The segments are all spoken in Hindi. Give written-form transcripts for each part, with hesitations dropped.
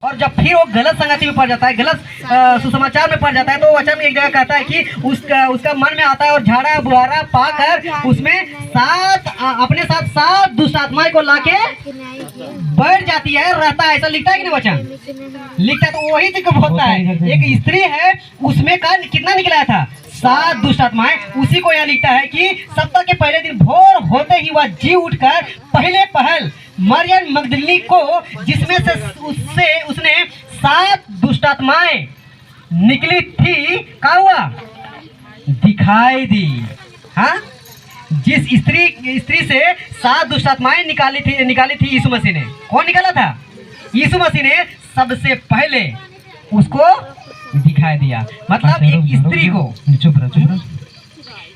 और जब फिर वो गलत संगति में पड़ जाता है, गलत सुसमाचार में पड़ जाता है, तो वचन में एक जगह कहता है कि उसका मन में आता है और झाड़ा बुहारा पाकर उसमें अपने साथ 7 दुष्ट आत्माएं को लाके बैठ जाती है, रहता है। ऐसा लिखता है कि नहीं वचन? लिखता है। तो वही चीज होता है, एक स्त्री है, उसमें का कितना निकला था? 7 दुष्ट आत्माएं। उसी को यहाँ लिखता है कि सप्ताह के पहले दिन भोर होते ही वह जी उठकर पहले पहल मरियम मगदलिनी को, जिसमें से उसने 7 दुष्ट आत्माएं निकली थी, क्या हुआ? दिखाई दी। हाँ, जिस स्त्री से 7 दुष्ट आत्माएं निकाली थी यीशु मसीह ने। कौन निकाला था? यीशु मसीह ने सबसे पहले उसको दिखाई दिया। मतलब एक स्त्री को,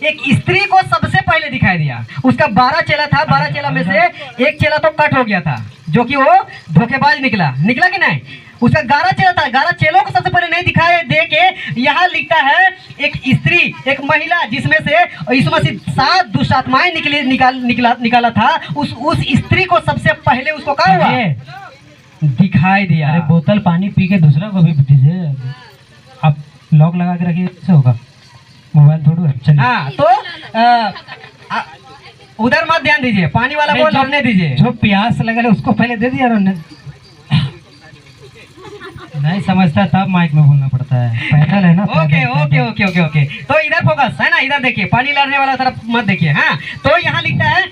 एक स्त्री को सबसे पहले दिखाई दिया। उसका 12 चेला था, 12 चेला में से एक चेला तो कट हो गया था, जो कि वो धोखेबाज निकला कि नहीं? उसका 11 चेला था, 11 चेलों को सबसे पहले नहीं दिखाई दे के यहाँ लिखता है एक स्त्री, एक महिला, जिसमें से यीशु मसीह 7 दुष्ट आत्माएं निकाला था। उस स्त्री को सबसे पहले उसको क्या हुआ? दिखाई दिया। अरे बोतल पानी पी के दूसरा को भी दीजिए, आप लॉक लगा के रखिए, इससे होगा। मोबाइल थोड़ा है। चलिए। हाँ, तो उधर मत ध्यान दीजिए, पानी वाला को लगने दीजिए। जो प्यास लगे उसको पहले दे दिया। नहीं समझता तब माइक में बोलना पड़ता है, पैदल है ना। Okay okay okay okay okay. तो इधर फोकस है ना, इधर देखिए, पानी लाने वाला तरफ मत देखिए। हाँ, तो यहाँ लिखता है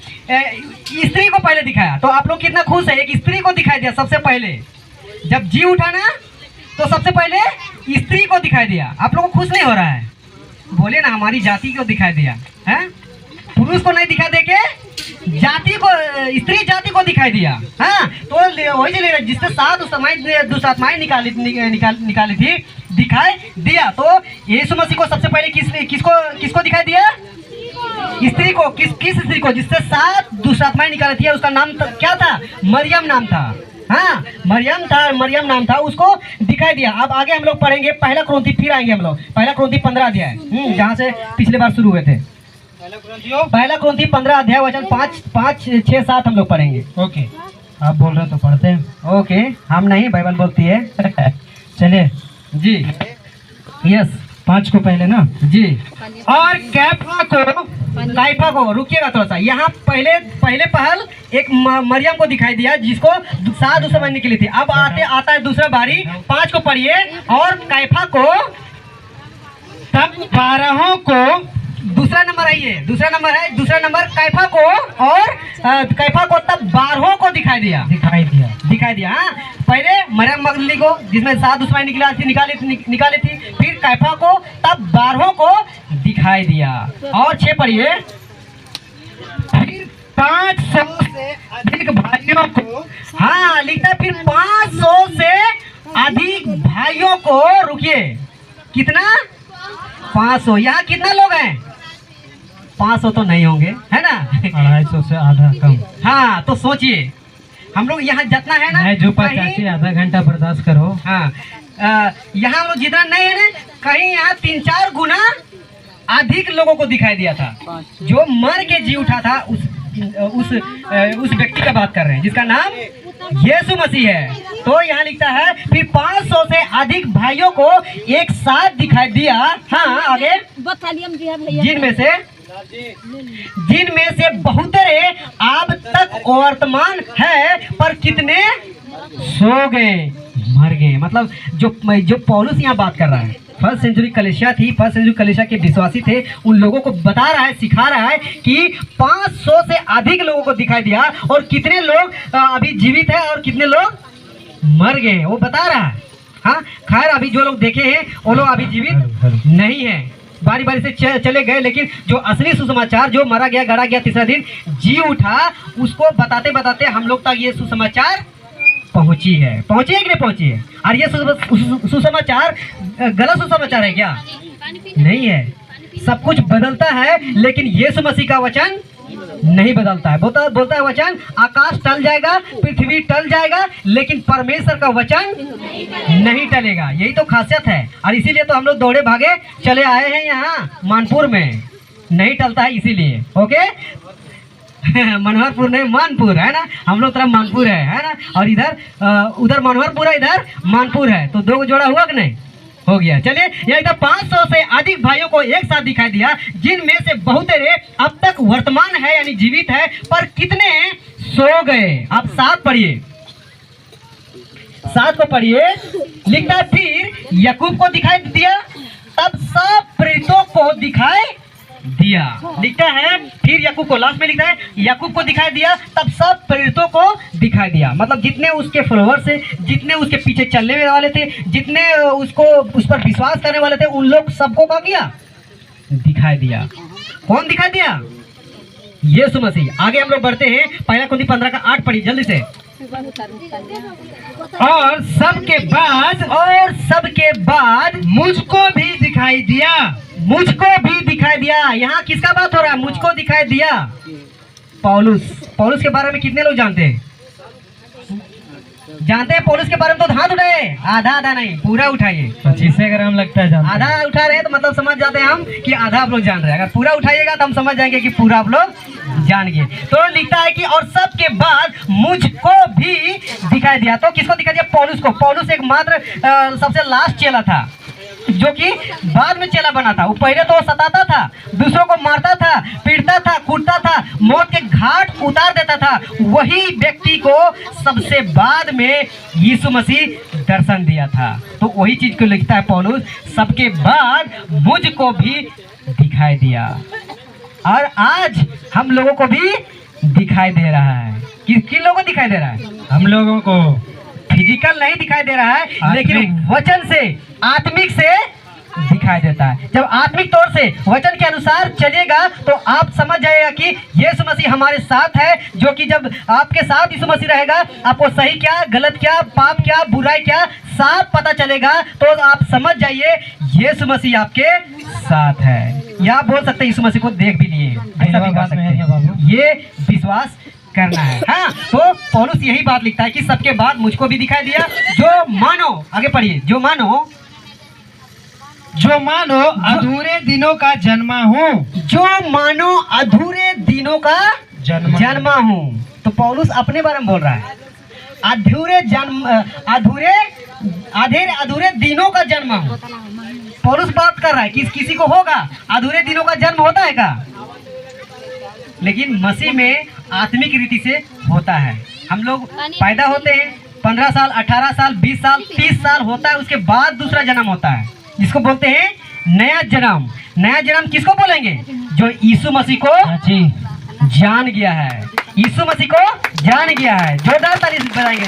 स्त्री को पहले दिखाया। तो आप लोग कितना खुश है, एक स्त्री को दिखाई दिया सबसे पहले। जब जी उठा ना, तो सबसे पहले स्त्री को दिखाई दिया। आप लोगों को खुश नहीं हो रहा है? बोले ना, हमारी जाति को दिखाई दिया है, पुरुष को नहीं दिखा देके जाति को, स्त्री जाति को दिखाई दिया। हाँ, तो वही से ले रहे, जिससे 7 दुष्ट आत्माएं निकाली थी, दिखाई दिया। तो यीशु मसीह को सबसे पहले किसको दिखाई दिया? स्त्री को। किस स्त्री को? जिससे 7 दुष्ट आत्माएं निकाली थी। उसका नाम क्या था? मरियम नाम था। हाँ, मरियम नाम था, उसको दिखाई दिया। अब आगे हम लोग पढ़ेंगे पहला कुरिन्थी, फिर आएंगे हम लोग पहला कुरिन्थी 15 अध्याय, जहाँ से पिछले बार शुरू हुए थे। पहला कुरिन्थी 15 अध्याय वचन 5, 6, 7 हम लोग पढ़ेंगे। ओके, आप बोल रहे तो पढ़ते हैं। ओके, हम नहीं, बाइबल बोलती है। चलिए जी, यस, 5 को पहले ना जी। और काइफा को रुकिएगा थोड़ा सा। यहाँ पहले पहल एक मरियम को दिखाई दिया, जिसको 7 दुष्ट आत्माएं निकली थी। अब आता है दूसरा बारी, 5 को पढ़िए। और काइफा को, तब 12 को, दूसरा नंबर है, दूसरा नंबर काइफा को, और काइफा को तब 12 को दिखाई दिया। हाँ, पहले मरियम मगदलिनी को, जिसमें 7 दुष्ट आत्माएं निकाली थी, फिर काइफा को, तब 12 को दिखाई दिया। और 6 पढ़िए। फिर 500 से अधिक भाइयों को। हाँ, लिखता है फिर 500 से अधिक भाइयों को। रुकिए, कितना? 500। यहाँ कितना लोग हैं? 500 तो नहीं होंगे, है ना? 250 से आधा कम। हाँ, तो सोचिए, हम लोग यहाँ जितना है ना, जो चाहती आधा घंटा बर्दाश्त करो। हाँ, यहाँ हम लोग जितना नहीं है ना, कहीं यहाँ 3-4 गुना अधिक लोगों को दिखाई दिया था। जो मर के जी उठा था, उस व्यक्ति का बात कर रहे हैं, जिसका नाम यीशु मसीह है। तो यहाँ लिखता है फिर 500 से अधिक भाइयों को एक साथ दिखाई दिया। हाँ, आगे। जिनमें से बहुतरे अब तक वर्तमान है, पर कितने सो गए, मर गए। मतलब जो पौलुस यहाँ बात कर रहा है, फर्स्ट सेंचुरी कलीसिया थी, फर्स्ट सेंचुरी कलीसिया के विश्वासी थे, उन लोगों को बता रहा है, सिखा रहा है कि 500 से अधिक लोगों को दिखाई दिया, और कितने लोग अभी जीवित है और कितने लोग मर गए, वो बता रहा है। हाँ, खैर अभी जो लोग देखे हैं वो लोग अभी जीवित नहीं है, बारी बारी से चले गए। लेकिन जो असली सुसमाचार, जो मरा गया, गड़ा गया, तीसरा दिन जी उठा, उसको बताते बताते हम लोग तक ये सुसमाचार पहुंची है कि नहीं पहुंची है? और ये सुसमाचार गलत सुसमाचार है क्या? नहीं है। सब कुछ बदलता है, लेकिन यीशु मसीह का वचन नहीं बदलता है। बोलता है वचन, आकाश टल जाएगा, पृथ्वी टल जाएगा, लेकिन परमेश्वर का वचन नहीं टलेगा। यही तो खासियत है, और इसीलिए तो हम लोग दौड़े भागे चले आए हैं यहाँ मानपुर में। नहीं टलता है इसीलिए। ओके, मनोहरपुर नहीं, मानपुर है ना, हम लोग तरफ मानपुर है ना, और इधर उधर मनोहरपुर है, इधर मानपुर है, तो 2 जोड़ा हुआ कि नहीं, हो गया। चलिए, यह इधर 500 से अधिक भाइयों को एक साथ दिखाई दिया, जिनमें से बहुतेरे अब तक वर्तमान है यानी जीवित है, पर कितने सो गए। आप 7 पढ़िए, 7 को पढ़िए। लिखता है फिर याकूब को दिखाई दिया, तब सब प्रेरितों को दिखाई दिया। लिखता है फिर याकूब को, लास्ट में लिखता है याकूब को दिखाई दिया, तब सब प्रेरितों को दिखाई दिया। मतलब जितने उसके फॉलोअर्स थे, जितने उसके पीछे चलने वाले थे, जितने उसको उस पर विश्वास करने वाले थे, उन लोग सबको क्या किया, दिखाई दिया। कौन दिखाई दिया, यीशु मसीह। आगे हम लोग बढ़ते हैं, पहला कुरिन्थी 15 का 8 पढ़िए जल्दी से। और सबके बाद मुझको भी दिखाई दिया, मुझको भी दिखाई दिया। यहाँ किसका बात हो रहा है, मुझको दिखाई दिया। पौलुस के बारे में कितने लोग जानते हैं, जानते हैं पौलुस के बारे में? तो हाथ उठाए, आधा नहीं, पूरा उठाइए। 25 ग्राम लगता है, जानते हैं। आधा उठा रहे हैं तो मतलब समझ जाते हैं हम कि आधा आप लोग जान रहे हैं। अगर पूरा उठाइएगा तो हम समझ जाएंगे कि पूरा आप लोग जान गए। तो लिखता है कि और सबके बाद मुझको भी दिखाई दिया। तो किसको दिखाई दिया, पौलुस को। पौलुस एक मात्र सबसे लास्ट चेला था, जो कि बाद में चेला बना था। वो पहले तो सताता था, दूसरों को मारता था, पीटता था, कूटता था, मौत के घाट उतार देता था। वही व्यक्ति को सबसे बाद में यीशु मसीह दर्शन दिया था। तो वही चीज को लिखता है पौलुस, सबके बाद मुझको भी दिखाई दिया। और आज हम लोगों को भी दिखाई दे रहा है। किन लोगों को दिखाई दे रहा है, हम लोगों को फिजिकल नहीं दिखाई दे रहा है, लेकिन वचन से, आत्मिक से दिखाई देता है। जब आत्मिक तौर से वचन के अनुसार चलेगा तो आप समझ जाएगा कि यीशु मसीह हमारे साथ है। जो कि जब आपके साथ यीशु मसीह रहेगा, आपको सही क्या, गलत क्या, पाप क्या, बुराई क्या साफ पता चलेगा। तो आप समझ जाइए यीशु मसीह आपके साथ है। या आप बोल सकते हैं यीशु मसीह को देख भी लिए, ऐसा भी कह सकते हैं। ये विश्वास करना है। हाँ, तो पौलुस यही बात लिखता है कि सबके बाद मुझको भी दिखाई दिया, जो मानो, आगे पढ़िए, जो मानो अधूरे दिनों का जन्मा हूँ, जो मानो अधूरे दिनों का जन्मा हूँ। तो पौलुस अपने बारे में बोल रहा है, अधूरे दिनों का जन्मा हूँ। पौलुस बात कर रहा है कि किसी को होगा, अधूरे दिनों का जन्म होता है का, लेकिन मसीह में आत्मिक रीति से होता है। हम लोग पैदा होते हैं, 15 साल, 18 साल, 20 साल, 30 साल होता है, उसके बाद दूसरा जन्म होता है, जिसको बोलते हैं नया जन्म। नया जन्म किसको बोलेंगे, जो यीशु मसीह को जान गया है, यीशु मसीह को जान गया है। जोरदार ताली बजाएंगे,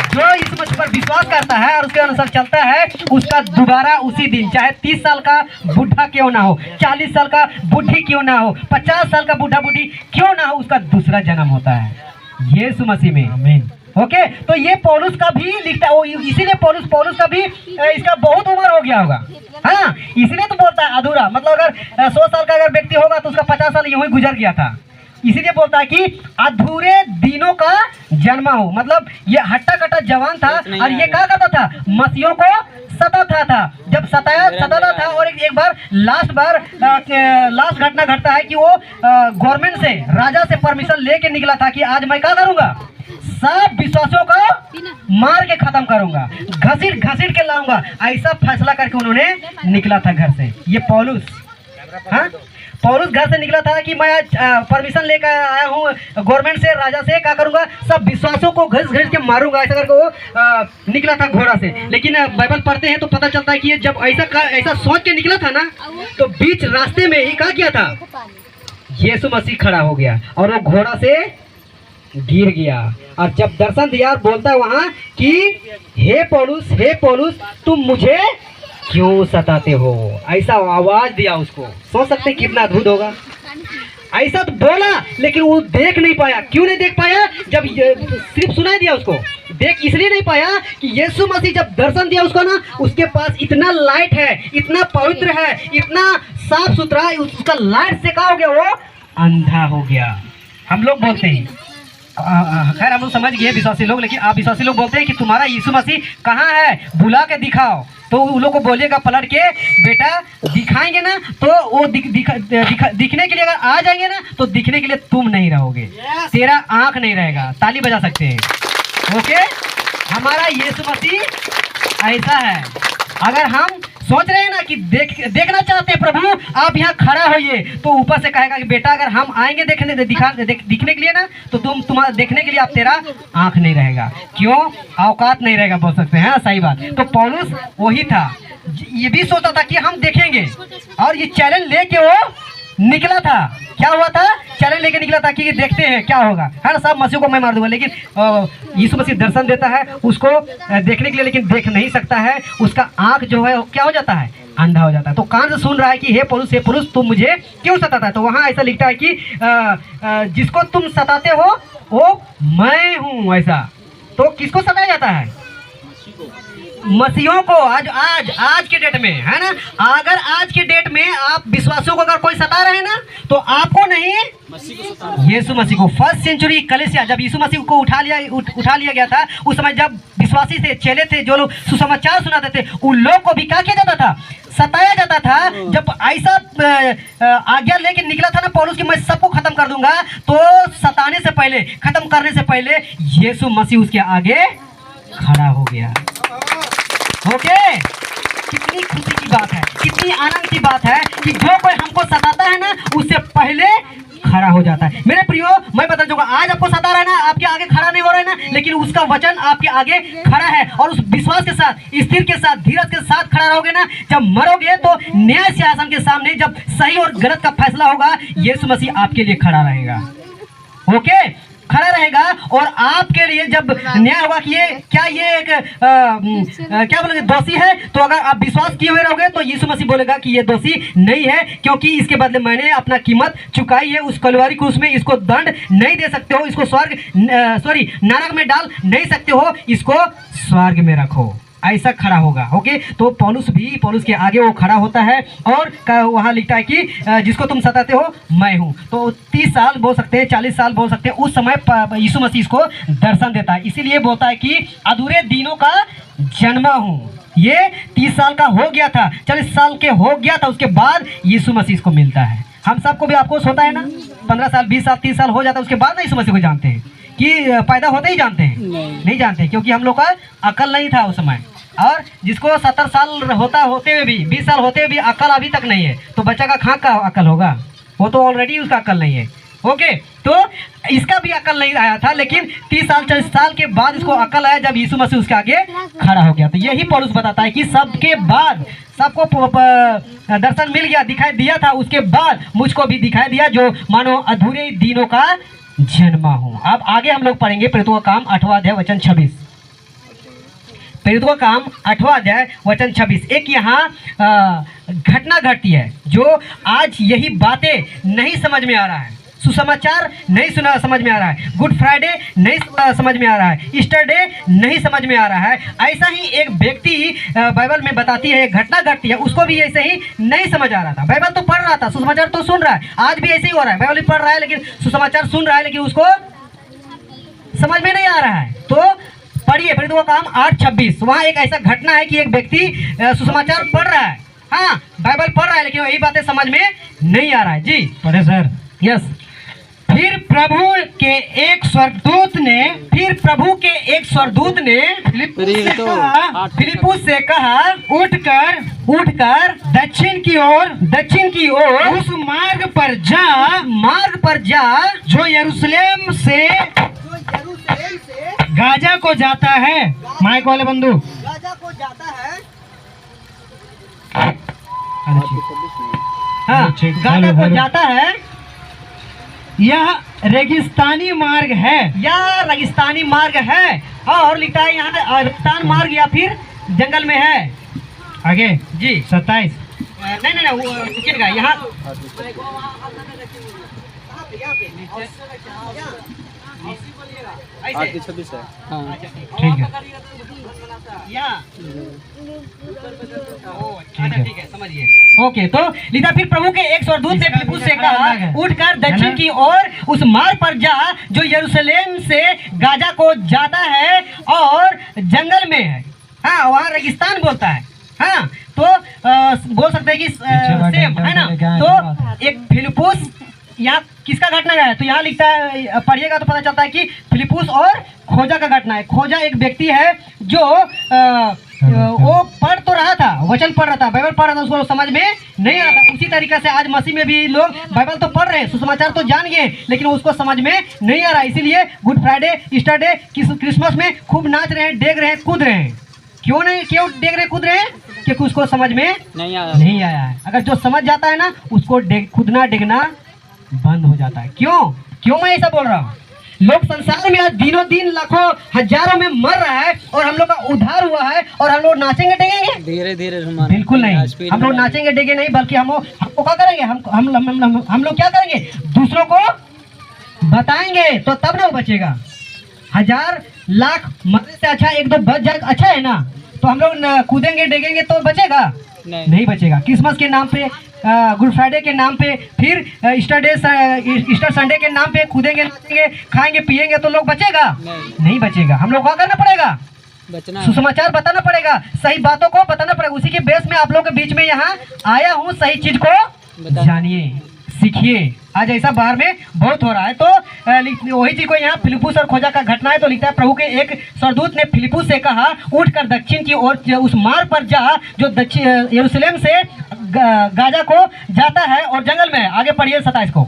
जो यीशु मसीह पर विश्वास करता है और उसके अनुसार चलता है, उसका दोबारा उसी दिन, चाहे 30 साल का बुढ़ा क्यों ना हो, 40 साल का बुढ़ी क्यों ना हो, 50 साल का बुढ़ा बुढ़ी क्यों ना हो, उसका दूसरा जन्म होता है यीशु मसीह में। आमीन। ओके, तो ये पौलुस का भी लिखता है, इसीलिए पौलुस का भी इसका बहुत उम्र हो गया होगा। हाँ, इसलिए तो बोलता है अधूरा, मतलब अगर 100 साल का अगर व्यक्ति होगा तो उसका 50 साल यूं ही गुजर गया था। इसीलिए बोलता है कि अधूरे दिनों का जन्मा हो, मतलब ये हट्टा कट्टा जवान था और ये क्या करता था, मसीहों को सताता था। जब सताता था और एक बार लास्ट घटना घटता है कि वो गवर्नमेंट से, राजा से परमिशन लेके निकला था कि आज मैं क्या करूंगा, सब विश्वासियों को मार के खत्म करूंगा, घसीट के लाऊंगा। ऐसा फैसला करके उन्होंने निकला था घर से। ये पौलुस, हाँ, पौलुस घर से निकला था कि मैं परमिशन लेकर आया हूँ गवर्नमेंट से, राजा से, क्या करूंगा, सब विश्वासों को घस के मारूंगा, ऐसा करके वो निकला था घोड़ा से। लेकिन बाइबल पढ़ते हैं तो पता चलता है कि ये जब ऐसा सोच के निकला था ना, तो बीच रास्ते में ही क्या किया था, यीशु मसीह खड़ा हो गया और वो घोड़ा से गिर गया। और जब दर्शन दिया और बोलता है वहां कि हे पौलुस तुम मुझे क्यों सताते हो, ऐसा आवाज दिया उसको। सोच सकते कितना अद्भुत होगा। ऐसा तो बोला, लेकिन वो देख नहीं पाया। क्यों नहीं देख पाया, जब सिर्फ सुनाई दिया उसको, देख इसलिए नहीं पाया कि यीशु मसीह जब दर्शन दिया उसको ना, उसके पास इतना लाइट है, इतना पवित्र है, इतना साफ सुथरा है, उसका लाइट से क्या हो गया, वो अंधा हो गया। हम लोग बोलते हैं, खैर हम लोग समझ गए विश्वासी लोग, लेकिन आप विश्वासी लोग बोलते हैं कि तुम्हारा यीशु मसीह कहाँ है, बुला के दिखाओ। तो उन लोग को बोलिएगा पलट के, बेटा दिखाएंगे ना तो वो दिखने के लिए अगर आ जाएंगे ना तो दिखने के लिए तुम नहीं रहोगे, तेरा आंख नहीं रहेगा। ताली बजा सकते हैं। ओके, हमारा यीशु मसीह ऐसा है। अगर हम सोच रहे हैं ना कि देखना चाहते हैं प्रभु, आप यहाँ खड़ा होइए, तो ऊपर से कहेगा कि बेटा अगर हम आएंगे दिखने के लिए ना तो तुम्हारा देखने के लिए आप तेरा आंख नहीं रहेगा। क्यों? औकात नहीं रहेगा, बोल सकते हैं। सही बात। तो पौलुस वही था, ये भी सोचता था कि हम देखेंगे, और ये चैलेंज लेके वो निकला था। क्या हुआ था? चैलेंज लेके निकला था कि देखते हैं क्या होगा। हर साहब मसीह को मैं मार दूंगा, लेकिन यीशु मसीह दर्शन देता है उसको देखने के लिए, लेकिन देख नहीं सकता है। उसका आंख जो है क्या हो जाता है? अंधा हो जाता है। तो कान से सुन रहा है कि हे पुरुष तुम मुझे क्यों सताता है। तो वहाँ ऐसा लिखता है कि जिसको तुम सताते हो वो मैं हूँ। ऐसा तो किसको सताया जाता है? मसीहों को। आज के डेट में है ना, अगर आज के डेट में आप विश्वासियों को अगर कोई सता रहे हैं ना तो आपको नहीं, यीशु मसीह को। फर्स्ट सेंचुरी कलीसिया जब यीशु मसीह को उठा लिया गया था, उस समय जब विश्वासी थे, चेले थे, जो लोग सुसमाचार सुनाते थे, उन लोग को भी क्या किया जाता था? सताया जाता था। जब ऐसा आज्ञा लेके निकला था ना पौलुस कि मैं सबको खत्म कर दूंगा, तो सताने से पहले, खत्म करने से पहले यीशु मसीह उसके आगे खड़ा हो गया। ओके, कितनी खुशी की बात है, कितनी आनंद की बात है कि जो कोई हमको सताता है ना उससे पहले खड़ा हो जाता है। मेरे प्रियो, मैं बता दूंगा, आज आपको सता रहा है ना, आपके आगे खड़ा नहीं हो रहा है ना, लेकिन उसका वचन आपके आगे खड़ा है। और उस विश्वास के साथ, स्थिर के साथ, धीरज के साथ खड़ा रहोगे ना, जब मरोगे तो न्याय सिंहासन के सामने जब सही और गलत का फैसला होगा, यीशु मसीह आपके लिए खड़ा रहेगा। ओके, खड़ा रहेगा। और आपके लिए जब न्याय होगा कि ये क्या, ये एक क्या बोलेंगे, दोषी है, तो अगर आप विश्वास किए हुए रहोगे तो यीशु मसीह बोलेगा कि ये दोषी नहीं है, क्योंकि इसके बदले मैंने अपना कीमत चुकाई है उस कलवारी क्रूस में। इसको दंड नहीं दे सकते हो, इसको नरक में डाल नहीं सकते हो, इसको स्वर्ग में रखो। ऐसा खड़ा होगा। ओके, तो पौलुस के आगे वो खड़ा होता है और वहाँ लिखता है कि जिसको तुम सताते हो मैं हूँ। तो 30 साल बोल सकते हैं, 40 साल बोल सकते हैं, उस समय यीशु मसीह इसको दर्शन देता है। इसीलिए बोलता है कि अधूरे दिनों का जन्मा हूँ। ये 30 साल का हो गया था, 40 साल के हो गया था, उसके बाद यीशु मसीह इसको मिलता है। हम सबको भी आपको होता है ना, 15 साल, 20 साल, 30 साल हो जाता है, उसके बाद ना यीशु मसीह को जानते हैं कि पैदा होते ही जानते हैं? नहीं जानते, क्योंकि हम लोग का अकल नहीं था उस समय। और जिसको 70 साल होते हुए भी, 20 साल होते हुए भी अकल अभी तक नहीं है, तो बच्चा का कहाँ का अकल होगा? वो तो ऑलरेडी उसका अकल नहीं है। ओके, तो इसका भी अकल नहीं आया था, लेकिन 30 साल 40 साल के बाद इसको अकल आया जब यीशु मसीह उसके आगे खड़ा हो गया। तो यही पौलुस बताता है कि सबके बाद, सबको दर्शन मिल गया, दिखाई दिया था, उसके बाद मुझको भी दिखाई दिया, जो मानो अधूरे दिनों का जन्मा हूँ। अब आगे हम लोग पढ़ेंगे प्रेरितों का काम 8वां अध्याय वचन 26। प्रेरितों का काम 8वां अध्याय वचन 26। एक यहाँ घटना घटती है जो आज यही बातें नहीं समझ में आ रहा है, सुसमाचार नहीं समझ में आ रहा है, गुड फ्राइडे नहीं समझ में आ रहा है, ईस्टर डे नहीं समझ में आ रहा है। ऐसा ही एक व्यक्ति बाइबल में बताती है, एक घटना घटती है, उसको भी ऐसे ही नहीं समझ आ रहा था। बाइबल तो पढ़ रहा था, सुसमाचार तो सुन रहा है, आज भी ऐसे ही हो रहा है, बाइबल पढ़ रहा है लेकिन सुसमाचार सुन रहा है, लेकिन उसको समझ में नहीं आ रहा है। तो पढ़िए प्रेरितों का काम 8:26। वहाँ एक ऐसा घटना है कि एक व्यक्ति सुसमाचार पढ़ रहा है, हाँ बाइबल पढ़ रहा है, लेकिन यही बातें समझ में नहीं आ रहा है। जी पढ़े सर। यस। फिर प्रभु के एक स्वर्गदूत ने फिलिप्पुस से कहा उठकर दक्षिण की ओर उस मार्ग पर जा जो यरूशलेम से गाजा को जाता है। माइक वाले बंधु, गाजा को जाता है, हाँ गाजा को जाता है। यह रेगिस्तानी मार्ग है, और लिखा है यहाँ रेगिस्तान मार्ग या फिर जंगल में है। आगे जी 27। नहीं वो रुकिएगा, यहाँ आगे 26 है। हाँ ठीक है, ठीक है, समझिए। ओके, तो लिखा फिर प्रभु के एक स्वर्गदूत ने फिलिप्पुस से कहा उठकर दक्षिण की ओर उस मार्ग पर जा जो यरूशलेम से गाजा को जाता है और जंगल में है। हाँ, वहाँ रेगिस्तान बोलता है, हाँ, तो बोल सकते हैं कि सेम है ना। तो एक फिलिपुस यहाँ किसका घटना है, तो यहाँ लिखता है, पढ़िएगा तो पता चलता है कि फिलिपुस और खोजा का घटना है। खोजा एक व्यक्ति है जो वो पढ़ तो रहा था, वचन पढ़ रहा था, बाइबल पढ़ रहा था, उसको समझ में नहीं आ रहा था। उसी तरीके से आज मसीह में भी लोग बाइबल तो पढ़ रहे हैं, सुसमाचार तो जान गए, लेकिन उसको समझ में नहीं आ रहा। इसीलिए good Friday, Easter day, Christmas में खूब नाच रहे हैं, डेग रहे हैं, कूद रहे हैं। क्यों नहीं, क्यों डेग रहे कूद रहे हैं? क्योंकि उसको समझ में नहीं आया है। अगर जो समझ जाता है ना, उसको कूदना डेगना बंद हो जाता है। क्यों मैं ऐसा बोल रहा हूँ? लोग संसार में आज दिनों दिन लाखों हजारों में मर रहा है और हम लोग का उद्धार हुआ है, और हम लोग नाचेंगे डेगेंगे? धीरे धीरे बिल्कुल नहीं, हम लोग नाचेंगे डेगे नहीं, बल्कि हमको क्या करेंगे, हम लोग क्या करेंगे, दूसरों को बताएंगे, तो तब ना वो बचेगा। हजार लाख मरने से अच्छा एक दो बच जाए, अच्छा है ना। तो हम लोग कूदेंगे डेगेंगे तो बचेगा? नहीं बचेगा। क्रिसमस के नाम पे, गुड फ्राइडे के नाम पे, फिर ईस्टर संडे के नाम पे कूदेंगे, नाचेंगे, खाएंगे, पिएंगे, तो लोग बचेगा? नहीं बचेगा। हम लोग क्या करना पड़ेगा? बचना, सुसमाचार बताना पड़ेगा, सही बातों को बताना पड़ेगा। उसी के बेस में आप लोगों के बीच में यहाँ आया हूँ, सही चीज को जानिए, सीखिए। आज ऐसा बाहर में बहुत हो रहा है। तो वही चीज को यहाँ फिलिपुस और खोजा का घटना है। तो लिखता है, प्रभु के एक स्वर्गदूत ने फिलिपुस से कहा, उठकर दक्षिण की ओर उस मार्ग पर जा जो दक्षिण यरूशलेम से गाजा को जाता है और जंगल में है। आगे पढ़िए 27 को।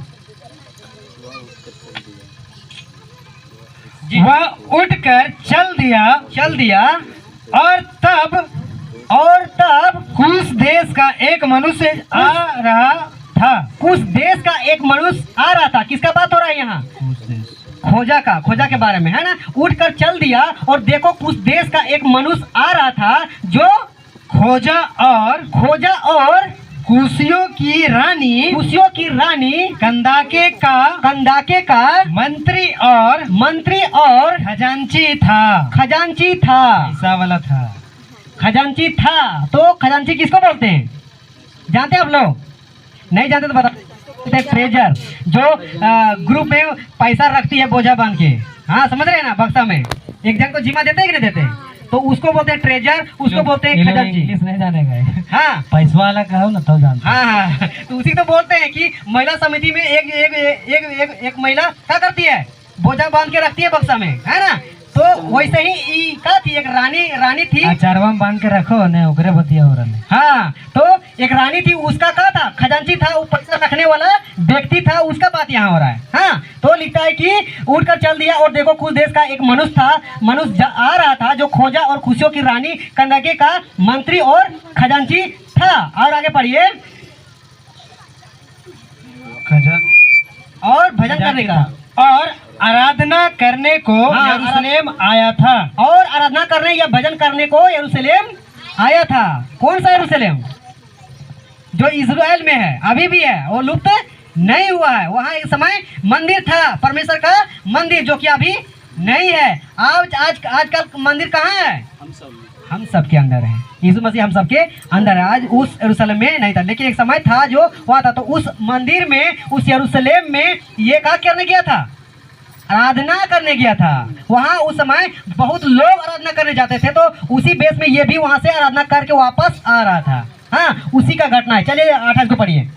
वह उठकर चल दिया और तब कुश देश का एक मनुष्य आ रहा था। कुछ देश का एक मनुष्य आ रहा था। किसका बात हो रहा है यहाँ? खोजा के बारे में है ना। उठकर चल दिया और देखो, कुछ देश का एक मनुष्य आ रहा था जो खोजा और कुशियों की रानी कंदाके का मंत्री और खजांची था। ऐसा वाला था, खजांची था। तो खजांची किसको बोलते हैं, जानते हैं आप लोग? नहीं जानते तो बता। ट्रेजर, जो ग्रुप में पैसा रखती है बोझा बांध के, हाँ समझ रहे हैं ना, बक्सा में एक जन को जिम्मा देते हैं कि नहीं देते, तो उसको बोलते हैं ट्रेजर, उसको बोलते हैं खजांची। इंग्लिश नहीं जानेगा, हाँ पैसा वाला कहो ना तो जानते। हाँ, तो उसी तो बोलते हैं कि महिला समिति में एक महिला क्या करती है, बोझा बांध के रखती है बक्सा में, है ना। तो वैसे ही क्या थी, एक रानी थी, अचारवा में बांध के रखो ने ओकरे बतिया हो रहा। हाँ, तो एक रानी थी, उसका क्या था, खजांची था, वो पैसा रखने वाला व्यक्ति था, उसका बात यहाँ हो रहा है। हाँ, तो लिखता है कि उठकर चल दिया और देखो, कुछ देश का एक मनुष्य आ रहा था जो खोजा और खुशियों की रानी कंदाके का मंत्री और खजांची था। और आगे पढ़िए। और भजन करने का और आराधना करने को यरूशलेम आया था। और आराधना करने या भजन करने को यरूशलेम आया था। कौन सा यरूशलेम? जो इजराइल में है, अभी भी है, वो लुप्त नहीं हुआ है। वहाँ एक समय मंदिर था, परमेश्वर का मंदिर, जो कि अभी नहीं है। आजकल मंदिर कहाँ है? हम सब के अंदर है। यीशु मसीह हम सब के अंदर है। आज उस यरूशलेम में नहीं था, लेकिन एक समय था जो हुआ था। तो उस मंदिर में, उस यरूशलेम में ये क्या करने गया था? आराधना करने गया था। वहाँ उस समय बहुत लोग आराधना करने जाते थे, तो उसी बेस में ये भी वहाँ से आराधना करके वापस आ रहा था। हाँ, उसी का घटना है। चलिए 28 को पढ़िए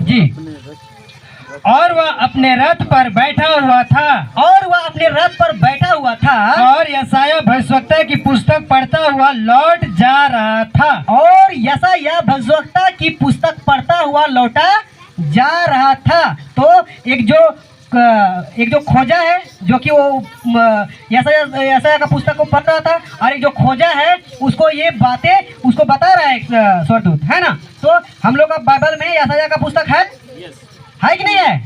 जी। और वह अपने रथ पर बैठा हुआ था और यशायाह भविष्यवक्ता की पुस्तक पढ़ता हुआ लौट जा रहा था। और यशायाह भविष्यवक्ता की पुस्तक पढ़ता हुआ लौटा जा रहा था। तो एक जो खोजा है, जो कि वो यशायाह का पुस्तक को पढ़ रहा था, और एक जो खोजा है उसको ये बातें उसको बता रहा है स्वर्गदूत, है ना। तो हम लोग का बाइबल में यशायाह का पुस्तक है कि नहीं है?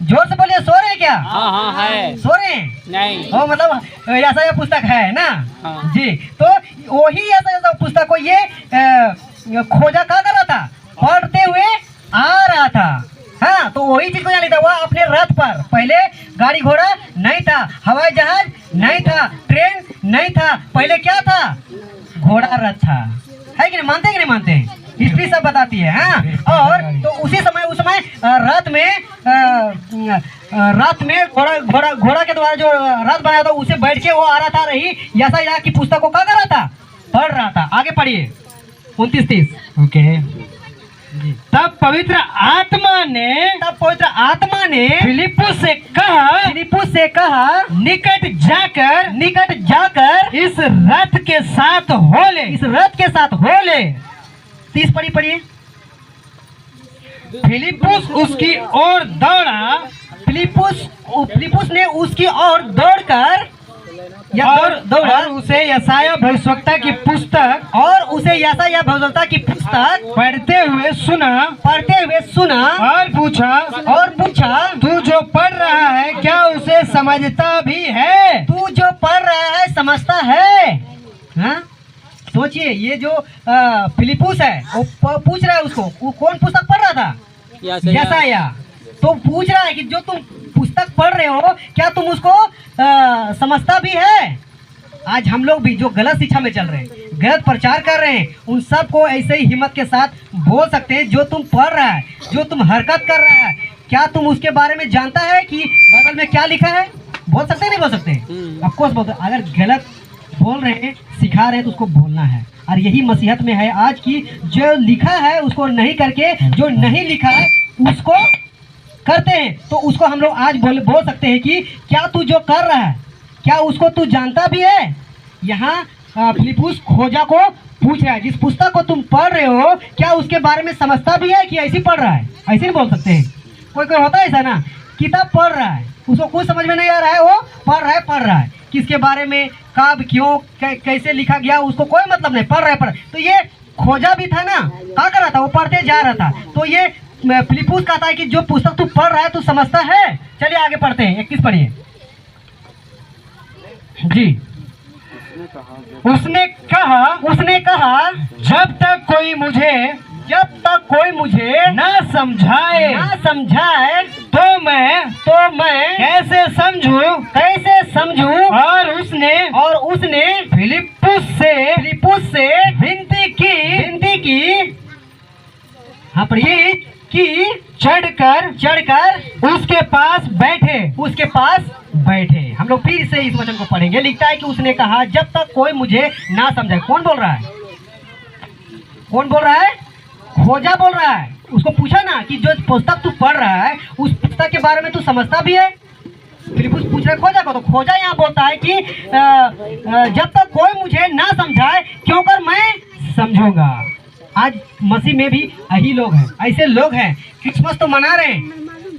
जोर से बोलिए, सो रहे क्या? हाँ है। सो रहे हैं? नहीं। ओ, मतलब यशायाह पुस्तक है ना। हाँ। जी, तो वही यशायाह पुस्तक को ये खोजा क्या कर रहा था? पढ़ते हुए आ रहा था। हाँ, तो वही चीज को यहाँ लिखा हुआ, अपने रथ पर। पहले गाड़ी घोड़ा नहीं था, हवाई जहाज नहीं था, ट्रेन नहीं था, पहले क्या था? घोड़ा रथ था। है कि नहीं? मानते हैं कि नहीं मानते हैं? हिस्ट्री सब बताती है। हाँ, और तो उस समय रथ में घोड़ा के द्वारा जो रथ बनाया था, उसे बैठ के वो आ रहा था। रही यशायाह की पुस्तक को क्या कर रहा था? पढ़ रहा था। आगे पढ़िए। 29-30। ओके। जी। तब पवित्र आत्मा ने फिलिप्पुस से कहा निकट जाकर इस रथ के साथ हो ले। 30 पढ़िए। फिलिप्पुस उसकी ओर दौड़ा फिलिप्पुस ने उसकी ओर दौड़कर और उसे यशायाह भविष्यवक्ता की पुस्तक पढ़ते हुए सुना और पूछा तू जो पढ़ रहा है क्या उसे समझता भी है? तू जो पढ़ रहा है समझता है? हाँ? सोचिए, ये जो फिलिप्पुस है वो पूछ रहा है उसको, वो कौन पुस्तक पढ़ रहा था? यशायाह। तो पूछ रहा है कि जो तुम पुस्तक पढ़ रहे हो क्या तुम उसको समझता भी है? आज हम लोग भी जो गलत शिक्षा में चल रहे हैं, गलत प्रचार कर रहे हैं, उन सब को ऐसे ही हिम्मत के साथ बोल सकते हैं। जो तुम पढ़ रहा है, जो तुम हरकत कर रहा है, क्या तुम उसके बारे में जानता है कि बाइबल में क्या लिखा है? बोल सकते नहीं बोल सकते? ऑफकोर्स बोलते। अगर गलत बोल रहे हैं, सिखा रहे हैं, तो उसको बोलना है। और यही मसीहत में है आज की, जो लिखा है उसको नहीं करके जो नहीं लिखा है उसको करते हैं। तो उसको हम लोग आज बोल सकते हैं कि क्या तू जो कर रहा है क्या उसको तू जानता भी है? यहाँ फिलिप्पुस खोजा को पूछ रहा है, जिस पुस्तक को तुम पढ़ रहे हो क्या उसके बारे में समझता भी है कि ऐसे पढ़ रहा है? ऐसे नहीं बोल सकते हैं। कोई होता है ऐसा ना, किताब पढ़ रहा है, उसको कुछ समझ में नहीं आ रहा है, वो पढ़ रहा है किसके बारे में, कब, क्यों, कैसे लिखा गया, उसको कोई मतलब नहीं, पढ़ रहा है। तो ये खोजा भी था ना, क्या कर रहा था? वो पढ़ते जा रहा था। तो ये फिलिप्पुस कहता है कि जो पुस्तक तू पढ़ रहा है तू समझता है? चलिए आगे पढ़ते हैं। 21 पढ़िए। जी। उसने कहा जब तक कोई मुझे न समझाए तो मैं कैसे समझूं? और उसने फिलिप्पुस से विनती की हाँ पढ़िए कि चढ़कर उसके पास बैठे। हम लोग फिर से इस वचन को पढ़ेंगे। लिखता है कि उसने कहा जब तक कोई मुझे ना समझाए। कौन बोल रहा है? खोजा बोल रहा है। उसको पूछा ना कि जो पुस्तक तू पढ़ रहा है उस पुस्तक के बारे में तू समझता भी है? फिलिप्पुस पूछ रहा है खोजा को। तो खोजा यहाँ बोलता है कि जब तक कोई मुझे ना समझाए क्यों कर मैं समझूंगा। आज मसीह में भी यही लोग हैं, ऐसे लोग हैं। क्रिसमस तो मना रहे हैं,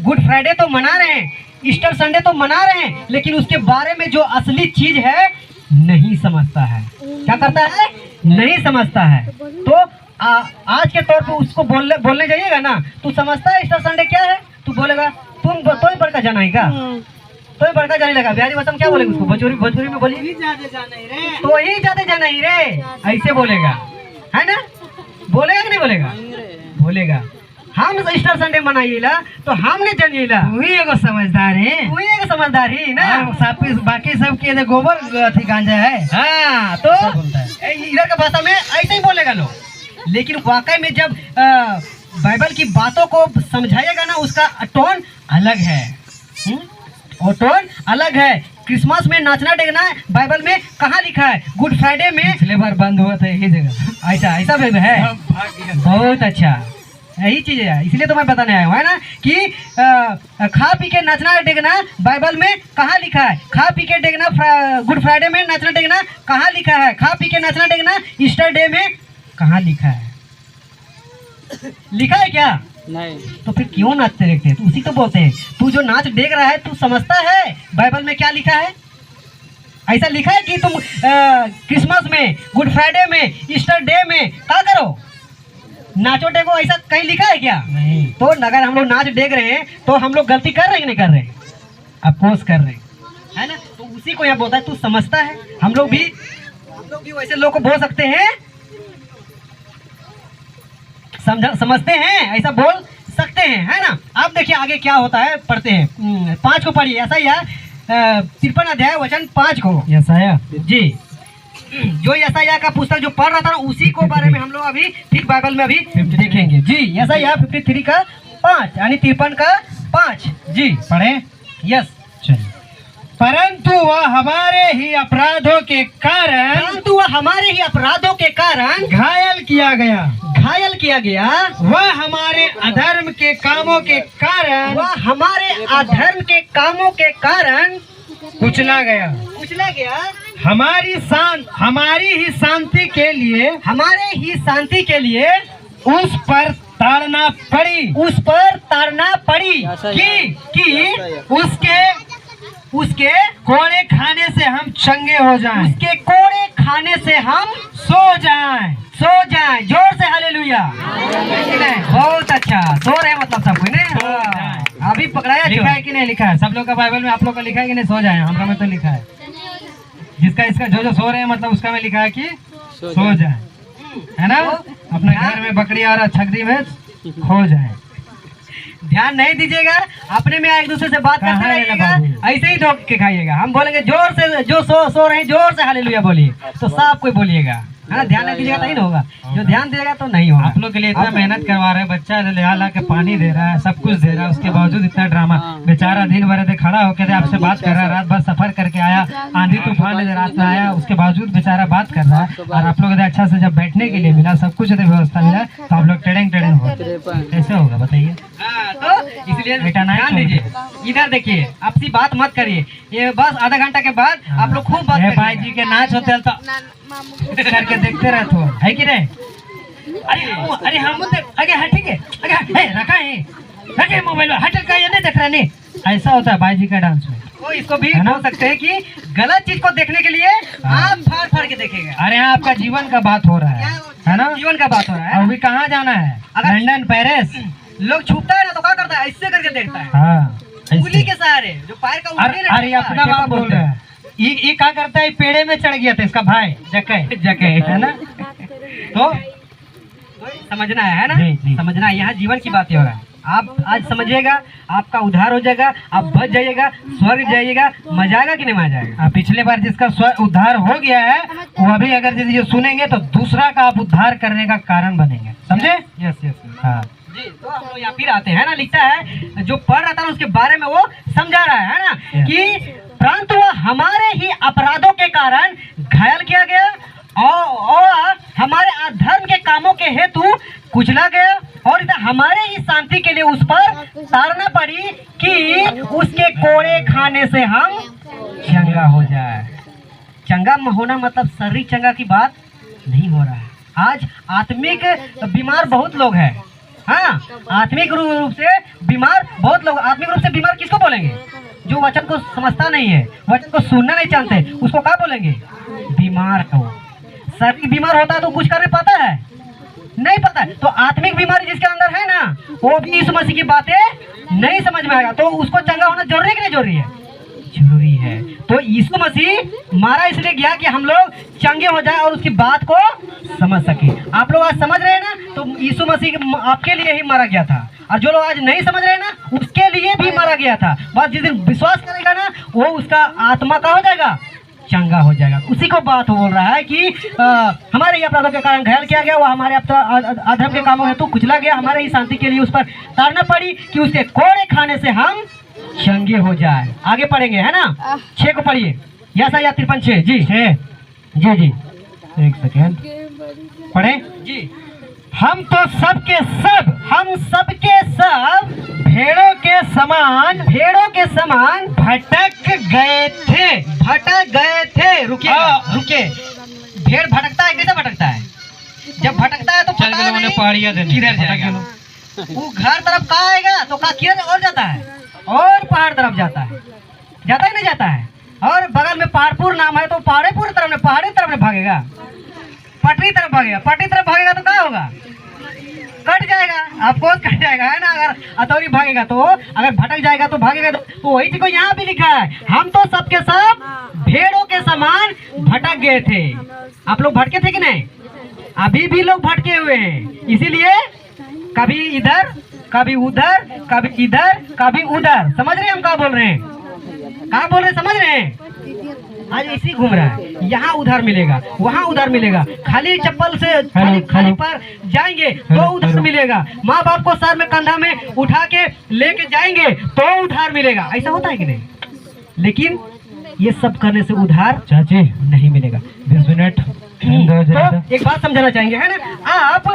गुड फ्राइडे तो मना रहे हैं, ईस्टर संडे तो मना रहे हैं, लेकिन उसके बारे में जो असली चीज है नहीं समझता है। क्या करता है? नहीं समझता है। तो आज के तौर पे उसको बोलने जाइएगा ना, तू समझता है ईस्टर संडे क्या है? तू बोलेगा तुम तो ही बड़का जाना का, तो ही बड़का जाने लगा। बिहारी भाषा में क्या बोलेगा उसको? भोजपुरी में बोलिए तो ही ज्यादा जाना ही रे, ऐसे बोलेगा, है ना? बोलेगा कि नहीं बोलेगा? हम ईस्टर संडे मनाइला तो हमने जानिएला वही एगो समझदार ही ना। बाकी सब के गोबर अथी गांजा है। हाँ, तो इधर का भाषा में ऐसे ही बोलेगा लोग। लेकिन वाकई में जब बाइबल की बातों को समझाएगा ना, उसका टोन अलग है। और टोन अलग है। क्रिसमस में नाचना डेगना बाइबल में कहाँ लिखा है? गुड फ्राइडे में पिछले बार बंद हुआ था यही जगह। ऐसा भी है। बहुत अच्छा, यही चीज है। इसलिए तो मैं बताने आया हूँ, है ना, कि खा पी के नाचना डेगना बाइबल में कहाँ लिखा है? खा पी के डेगना गुड फ्राइडे में नाचना डेगना कहाँ लिखा है? खा पी के नाचना डेगना ईस्टर डे में कहाँ लिखा है? लिखा है क्या? नहीं। तो फिर क्यों नाचते देखते हैं? तो उसी को बोलते हैं तू जो नाच देख रहा है तू समझता है बाइबल में क्या लिखा है? ऐसा लिखा है कि तुम क्रिसमस में, गुड फ्राइडे में, ईस्टर डे में क्या करो? नाचो टेको, ऐसा कहीं लिखा है क्या? नहीं। तो अगर हम लोग नाच देख रहे हैं तो हम लोग गलती कर रहे हैं कि नहीं कर रहे? अफकोर्स कर रहे हैं, है ना? तो उसी को यहाँ बोलता है तू समझता है। हम लोग भी वैसे लोग को बोल सकते हैं, समझते हैं, ऐसा बोल सकते हैं, है ना? आप देखिए आगे क्या होता है, पढ़ते हैं। 5 को पढ़िए। ऐसा ही है 53 अध्याय वचन 5 को। यशायाह जी, जो यशायाह का पुस्तक जो पढ़ रहा था उसी को बारे में हम लोग अभी ठीक बाइबल में अभी देखेंगे। जी, यशायाह 53 का 5 यानी 53 का 5। जी पढ़े। यस। चलिए। परंतु वह हमारे ही अपराधों के कारण घायल किया गया। वह हमारे अधर्म के कामों के कारण कुचला गया। हमारी ही शांति के लिए उस पर ताड़ना पड़ी कि उसके कोड़े खाने से हम चंगे हो जाएं। सो जाएं। जोर से हालेलुया। बहुत अच्छा। सो रहे मतलब सब कोई ने अभी पकड़ाया। लिखा है कि नहीं लिखा है? सब लोग का बाइबल में आप लोग का लिखा है कि नहीं? सो जाए। हमरा में तो लिखा है। इसका जो सो रहे हैं मतलब उसका में लिखा है कि सो जाए, है ना? अपने घर में बकरी और छकरी में खो जाए। ध्यान नहीं दीजिएगा, अपने में एक दूसरे से बात करते रहिएगा, ऐसे ही धोख के खाइएगा। हम बोलेंगे जोर से, जो सो रहे हैं जोर से हालेलुया बोलिए, तो सब कोई बोलिएगा, है ना? ध्यान नहीं दीजिएगा तो ही ना होगा, जो ध्यान देगा तो नहीं होगा। आप लोग के लिए इतना मेहनत करवा रहे हैं, बच्चा ला के पानी दे रहा है, सब कुछ दे रहा है, उसके बावजूद इतना ड्रामा। बेचारा दिन भर ऐसे खड़ा होकर आपसे बात कर रहा है, रात भर सफर करके आया, आंधी तूफान रात में आया, उसके बावजूद बेचारा बात कर रहा है, और आप लोग अच्छा से जब बैठने के लिए मिला, सब कुछ व्यवस्था मिला, तो आप लोग टेढ़े हो, कैसे होगा बताइए? तो इसलिए ध्यान दीजिए। इधर देखिए, आपसी बात मत करिए, ये बस आधा घंटा के बाद आप लोग खूब बात। भाई जी के नाच होते तो करके देखते रहते हो, है कि नहीं? अरे हम ठीक है, रखा है, रखे मोबाइल हट का, ये नहीं देख रहा नहीं, ऐसा होता है भाई जी का डांस में। तो इसको भी बोल सकते हैं कि गलत चीज को देखने के लिए आप फाड़ के देखेगा। अरे यहाँ आपका जीवन का बात हो रहा है ना? जीवन का बात हो रहा है। अभी कहाँ जाना है? London, Paris. लोग छुपता है ना तो क्या करता है? ऐसे करके देखता है, उंगली के सहारे, जो पैर का उंगली। अरे अपना बात बोल रहा है। ये क्या करता है? पेड़े में चढ़ गया था इसका भाई जके, है ना? तो समझना है ना? समझना है, यहाँ जीवन की बातें हो रहा है। आप आज समझिएगा, आपका उद्धार हो जाएगा, आप बच जाइएगा, स्वर्ग जाइएगा। मजा आएगा कि नहीं मजा आएगा? पिछले बार जिसका उद्धार हो गया है वो अभी अगर ये सुनेंगे तो दूसरा का आप उद्धार करने का कारण बनेंगे, समझे? यस। हाँ जी। तो हम लोग यहाँ फिर आते हैं ना, लिखता है जो पढ़ रहा था उसके बारे में वो समझा रहा है ना, कि परंतु वह हमारे ही अपराधों के कारण घायल किया गया और हमारे अधर्म के कामों के हेतु कुचला गया, और हमारे ही शांति के लिए उस पर ताड़ना पड़ी कि उसके कोड़े खाने से हम चंगा हो जाए। चंगा होना मतलब शरीर चंगा की बात नहीं हो रहा है। आज आत्मिक बीमार बहुत लोग हैं। हाँ, आत्मिक रूप से बीमार बहुत लोग। आत्मिक रूप से बीमार किसको बोलेंगे? जो वचन को समझता नहीं है, वचन को सुनना नहीं जानते, उसको क्या बोलेंगे? बीमार हो। शरीर बीमार होता है तो कुछ करने पाता है? नहीं पता है। तो आत्मिक बीमारी जिसके अंदर है ना, वो भी यीशु मसीह की बातें नहीं समझ में आएगा, तो उसको चंगा होना जरूरी है कि नहीं जरूरी है? जरूरी है। तो यीशु मसीह मारा इसलिए गया कि हम लोग चंगे हो जाए और उसकी बात को समझ सके। आप लोग आज समझ रहे हैं ना, तो यीशु मसीह आपके लिए ही मारा गया था, और जो लोग आज नहीं समझ रहे हैं ना, उसके लिए भी मारा गया था। बस जिस दिन विश्वास करेगा ना, वो उसका आत्मा का हो जाएगा, चंगा हो जाएगा। उसी को बात बोल रहा है कि हमारे ही अपराधों के कारण घायल किया गया, वो हमारे अधर्म के कामों हेतु कुचला गया, हमारे ही शांति के लिए उस पर ताड़ना पड़ी कि उसके कोड़े खाने से हम चंगे हो जाए। आगे पढ़ेंगे, है ना? 6 को पढ़िए। यशायाह 53:6 जी। 6 जी। एक सेकेंड पढ़े जी। हम सबके सब भेड़ों के समान भटक गए थे। रुके। भेड़ भटकता है, कैसे भटकता है? जब भटकता है तो पता नहीं किधर जाएगा। वो घर तरफ कहाँ आएगा तो किधर और जाता है, और पहाड़ तरफ जाता है कि नहीं जाता है? और बगल में पहाड़पुर नाम है तो पहाड़ी तरफ में भागेगा, पटरी तरफ भागेगा तो क्या होगा? कट जाएगा, आपको कट जाएगा, है ना? अगर अतौरी भागेगा तो, अगर भटक जाएगा तो भागेगा तो वही चीज को यहाँ भी लिखा है, हम तो सबके सब भेड़ों के समान भटक गए थे। आप लोग भटके थे कि नहीं? अभी भी लोग भटके हुए हैं, इसीलिए कभी इधर कभी उधर, कभी इधर कभी उधर। समझ रहे हैं हम क्या बोल रहे हैं? समझ रहे हैं? आज इसी घूम रहा है, यहाँ उधार मिलेगा, वहाँ उधार मिलेगा, खाली चप्पल से खाली पर जाएंगे तो उधार मिलेगा, माँ बाप को सर में कंधा में उठा के लेके जाएंगे तो उधार मिलेगा। ऐसा होता है कि नहीं? लेकिन ये सब करने से उधार चाची नहीं मिलेगा। 20 मिनट तो एक बात समझाना चाहेंगे, है ना, आप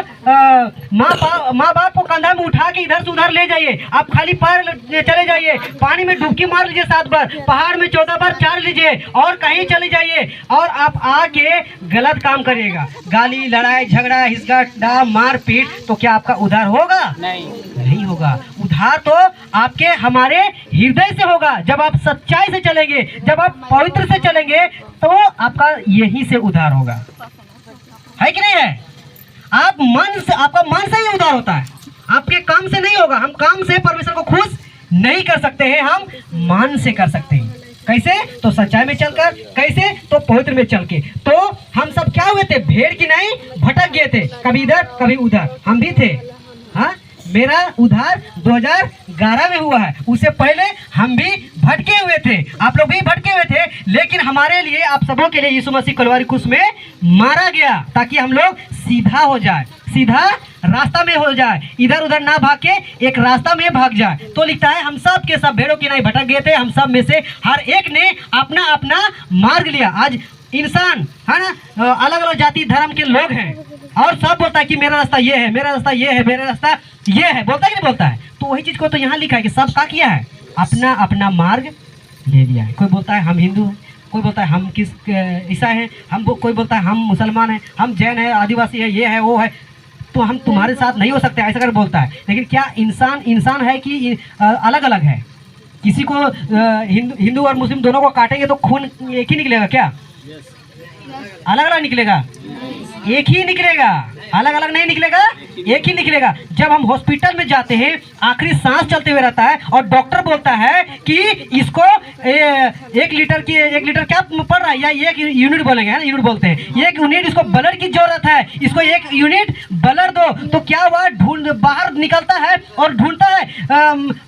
माँ बाप को कंधा में उठा के इधर से उधर ले जाइए, आप खाली पैर चले जाइए, पानी में डुबकी मार लीजिए 7 बार, पहाड़ में 14 बार चढ़ लीजिए और कहीं चले जाइए और आप आके गलत काम करिएगा, गाली लड़ाई झगड़ा हिसका मार पीट, तो क्या आपका उधार होगा? नहीं होगा। उधार तो आपके हमारे हृदय से होगा। जब आप सच्चाई से चलेंगे, जब आप पवित्र से चलेंगे, तो आपका यही से उधार होगा, है कि नहीं है? आप मन से, आपका मन से ही उधार होता है, आपके काम से नहीं होगा। हम काम से परमेश्वर को खुश नहीं कर सकते हैं, हम मन से कर सकते हैं। कैसे? तो सच्चाई में चलकर। कैसे? तो पवित्र में चल के। तो हम सब क्या हुए थे? भेड़ की नहीं भटक गए थे, कभी इधर कभी उधर। हम भी थे। हाँ, मेरा उधार 2011 में हुआ है, उससे पहले हम भी भटके हुए थे, आप लोग भी भटके हुए थे, लेकिन हमारे लिए, आप सबों के लिए यीशु मसीह कलवारी क्रूस में मारा गया ताकि हम लोग सीधा हो जाए, सीधा रास्ता में हो जाए, इधर उधर ना भाग के एक रास्ता में भाग जाए। तो लिखता है हम सब के सब भेड़ों की नहीं भटक गए थे, हम सब में से हर एक ने अपना अपना मार्ग लिया। आज इंसान है ना, अलग अलग जाति धर्म के लोग हैं और सब बोलता है कि मेरा रास्ता ये है, मेरा रास्ता ये है, मेरा रास्ता ये है, बोलता है कि नहीं बोलता है? तो वही चीज को तो यहाँ लिखा है कि सब क्या किया है? अपना अपना मार्ग ले लिया है। कोई बोलता है हम हिंदू हैं, कोई बोलता है हम किस ईसाई हैं, कोई बोलता है हम मुसलमान हैं, हम जैन है, आदिवासी है, ये है वो है। तो हम तुम्हारे साथ नहीं हो सकते, ऐसा कर बोलता है। लेकिन क्या इंसान है कि अलग अलग है? किसी को हिंदू और मुस्लिम दोनों को काटेंगे तो खून एक ही निकलेगा क्या? अलग अलग निकलेगा? एक ही निकलेगा, अलग अलग नहीं निकलेगा, एक ही निकलेगा। जब हम हॉस्पिटल में जाते हैं, आखिरी सांस चलते हुए रहता है और डॉक्टर बोलता है कि इसको 1 लीटर क्या पड़ रहा है, या 1 यूनिट बोलेंगे, है ना, यूनिट बोलते हैं, 1 यूनिट इसको ब्लड की जरूरत है, इसको 1 यूनिट ब्लड दो। तो क्या हुआ? बाहर निकलता है और ढूंढता है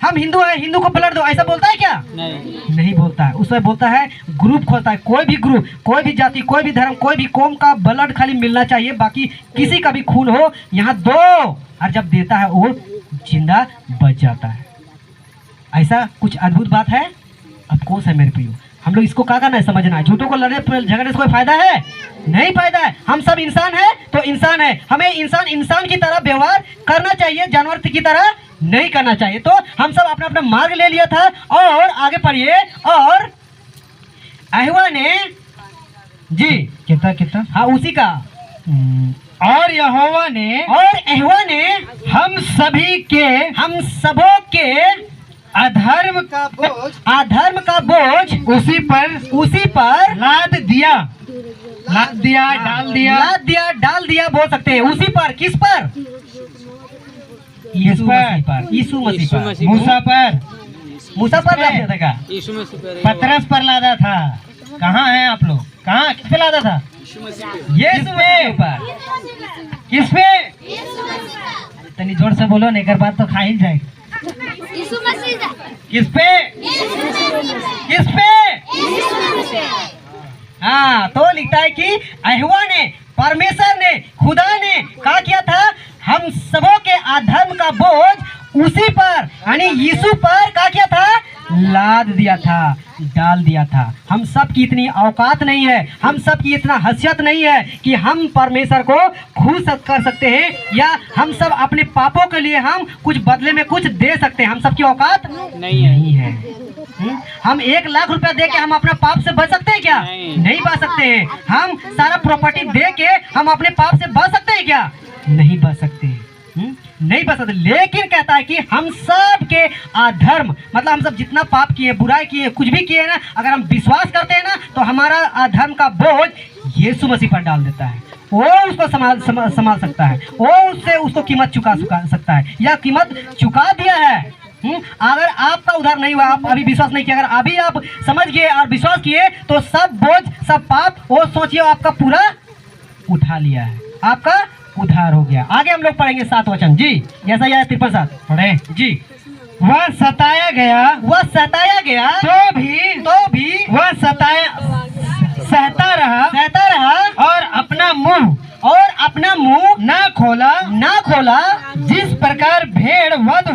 हम हिंदू हैं, हिंदू को ब्लड दो, ऐसा बोलता है क्या? नहीं बोलता है। उसमें बोलता है ग्रुप खोलता है, कोई भी ग्रुप, कोई भी जाति, कोई भी धर्म, कोई भी कौम का ब्लड खाली मिलना चाहिए, बाकी किसी का भी खून हो यहाँ दो। और जब देता है वो जिंदा बच जाता है। ऐसा कुछ अद्भुत बात है? ऑफ कोर्स है मेरे प्रियो। हम लोग इसको क्या करना है? समझना है। झूठों को लड़ने झगड़ने से कोई फायदा है? नहीं फायदा है। हम सब इंसान है तो इंसान है, हमें इंसान की तरह व्यवहार करना चाहिए, जानवर की तरह नहीं करना चाहिए। तो हम सब अपना अपना मार्ग ले लिया था। और आगे पढ़िए। और अहवा ने जी कितना हाँ उसी का और यहोवा ने हम सबों के अधर्म का बोझ उसी पर लाद दिया डाल दिया बोल सकते हैं। उसी पर, किस पर? यीशु मसीह पर, यीशु मसीह पर, मूसा पर लाद दिया था, पतरस पर लादा था। कहाँ हैं आप लोग? कहाँ, किस पे लादा था? यीशु मसीह पर। किस पे? तनी जोर से बोलो, नहीं कर बात तो खा ही जाएगा। किस पे? हाँ, तो लिखता है कि अहवा ने, परमेश्वर ने, खुदा ने क्या किया था? हम सबों के अधर्म का बोझ उसी पर, यानी यीशु पर क्या किया था? लाद दिया था, डाल दिया था। हम सब की इतनी औकात नहीं है, हम सब की इतना हैसियत नहीं है कि हम परमेश्वर को खुश कर सकते हैं, या हम सब अपने पापों के लिए हम कुछ बदले में कुछ दे सकते हैं। हम सब की औकात नहीं है। हम 1 लाख रुपया दे के हम अपने पाप से बच सकते हैं क्या? नहीं बच सकते हैं। हम सारा प्रॉपर्टी दे के हम अपने पाप से बच सकते हैं क्या? नहीं बच सकते, नहीं बच सकते। लेकिन कहता है कि हम सब के अधर्म, मतलब हम सब जितना पाप किए, बुराई किए, कुछ भी किए ना, अगर हम विश्वास करते हैं ना, तो हमारा अधर्म का बोझ यीशु मसीह पर डाल देता है। वो उसको संभाल सकता है, वो उससे उसको कीमत चुका सकता है, या कीमत चुका दिया है। अगर आपका उधार नहीं हुआ, आप अभी विश्वास नहीं किया, अगर अभी आप समझ गए और विश्वास किए, तो सब बोझ, सब पाप, वो सोचिए आपका पूरा उठा लिया है, आपका उधार हो गया। आगे हम लोग पढ़ेंगे 7 वचन जी, जैसा यह 53 पढ़े जी। वह सताया गया तो भी वह सहता रहा और अपना मुंह ना खोला। जिस प्रकार भेड़ वध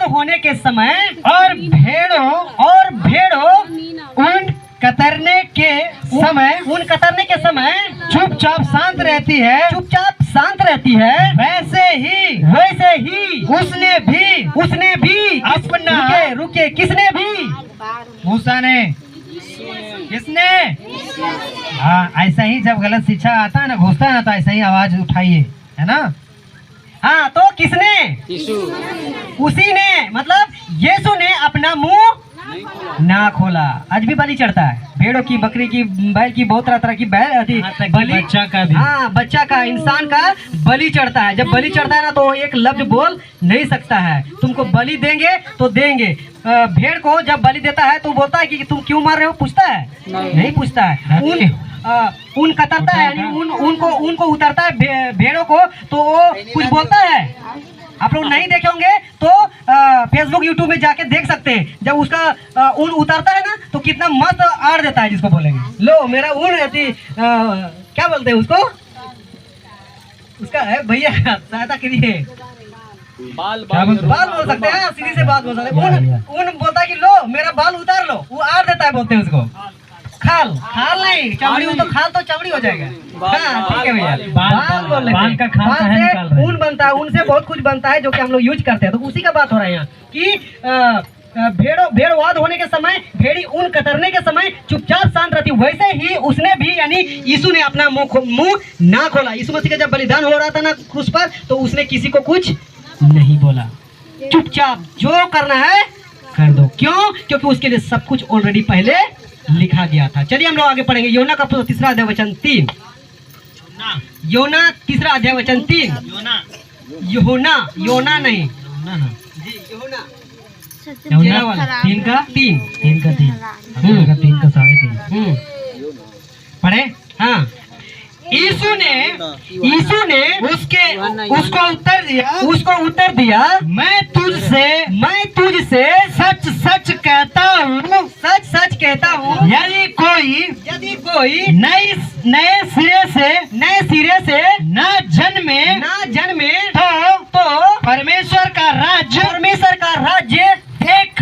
होने के समय और समय उन कतरने के समय चुपचाप शांत रहती है, चुपचाप शांत रहती है, वैसे ही उसने भी अपना रुके किसने भी मूसा ने, किसने, हाँ ऐसा ही जब गलत शिक्षा आता है ना, घुसता है ना, तो ऐसा ही आवाज उठाइए, है ना। हाँ तो किसने, यीशु उसी ने, मतलब यीशु ने अपना मुंह ना खोला। आज भी बलि चढ़ता है, भेड़ों की, बकरी की, बैल की, बहुत तरह तरह की बैल यहाँ तक कि बच्चा का भी। हाँ बच्चा का, इंसान का बलि चढ़ता है। जब बलि चढ़ता है ना तो वो एक लफ्ज बोल नहीं सकता है। तुमको बलि देंगे तो देंगे। भेड़ को जब बलि देता है तो बोलता है कि तुम क्यों मार रहे हो, पूछता है? नहीं पूछता है। ऊन कतरता है, यानी उनको उतरता है भेड़ों को, तो वो कुछ बोलता है। आप लोग नहीं देखे होंगे तो फेसबुक यूट्यूब में जाके देख सकते हैं। जब उसका ऊन उतरता है ना तो कितना मस्त आड़ देता है, जिसको बोलेंगे लो मेरा ऊन रहती, क्या बोलते हैं उसको, उसका है भैया सहायता करिए, बाल बाल बोल सकते हैं, सीधी से बात बोल सकते हैं। ऊन बोलता है कि लो मेरा बाल उतार लो, वो आड़ देता है, बोलते हैं उसको खाल नहीं, चमड़ी, तो खाल तो चमड़ी हो जाएगा। हाँ ठीक है भैया, बाल बोल लेते हैं। बाल से ऊन बनता है, ऊन से बहुत कुछ बनता है जो कि हम लोग यूज करते हैं। तो उसी का बात हो रहा है यहाँ कि भेड़वाद होने के समय, भेड़ी ऊन कतरने के समय चुपचाप शांत रहती, वैसे ही उसने भी, यानी यीशु ने अपना मुंह ना खोला। यीशु मसीह का जब बलिदान हो रहा था ना क्रूस पर, तो उसने किसी को कुछ नहीं बोला, चुपचाप जो करना है कर दो। क्यों? क्योंकि उसके लिए सब कुछ ऑलरेडी पहले लिखा गया था। चलिए हम लोग आगे पढ़ेंगे। योना का तीसरा अध्याय वचन 3। योना तीसरा अध्याय वचन 3। योना नहीं, योना वाला 3 का 3 3 का 3.5 पढ़े। हाँ, यीशु ने उसको उत्तर दिया, मैं तुझसे सच कहता हूँ, यदि कोई नए सिरे से ना जन्मे तो परमेश्वर का राज्य देख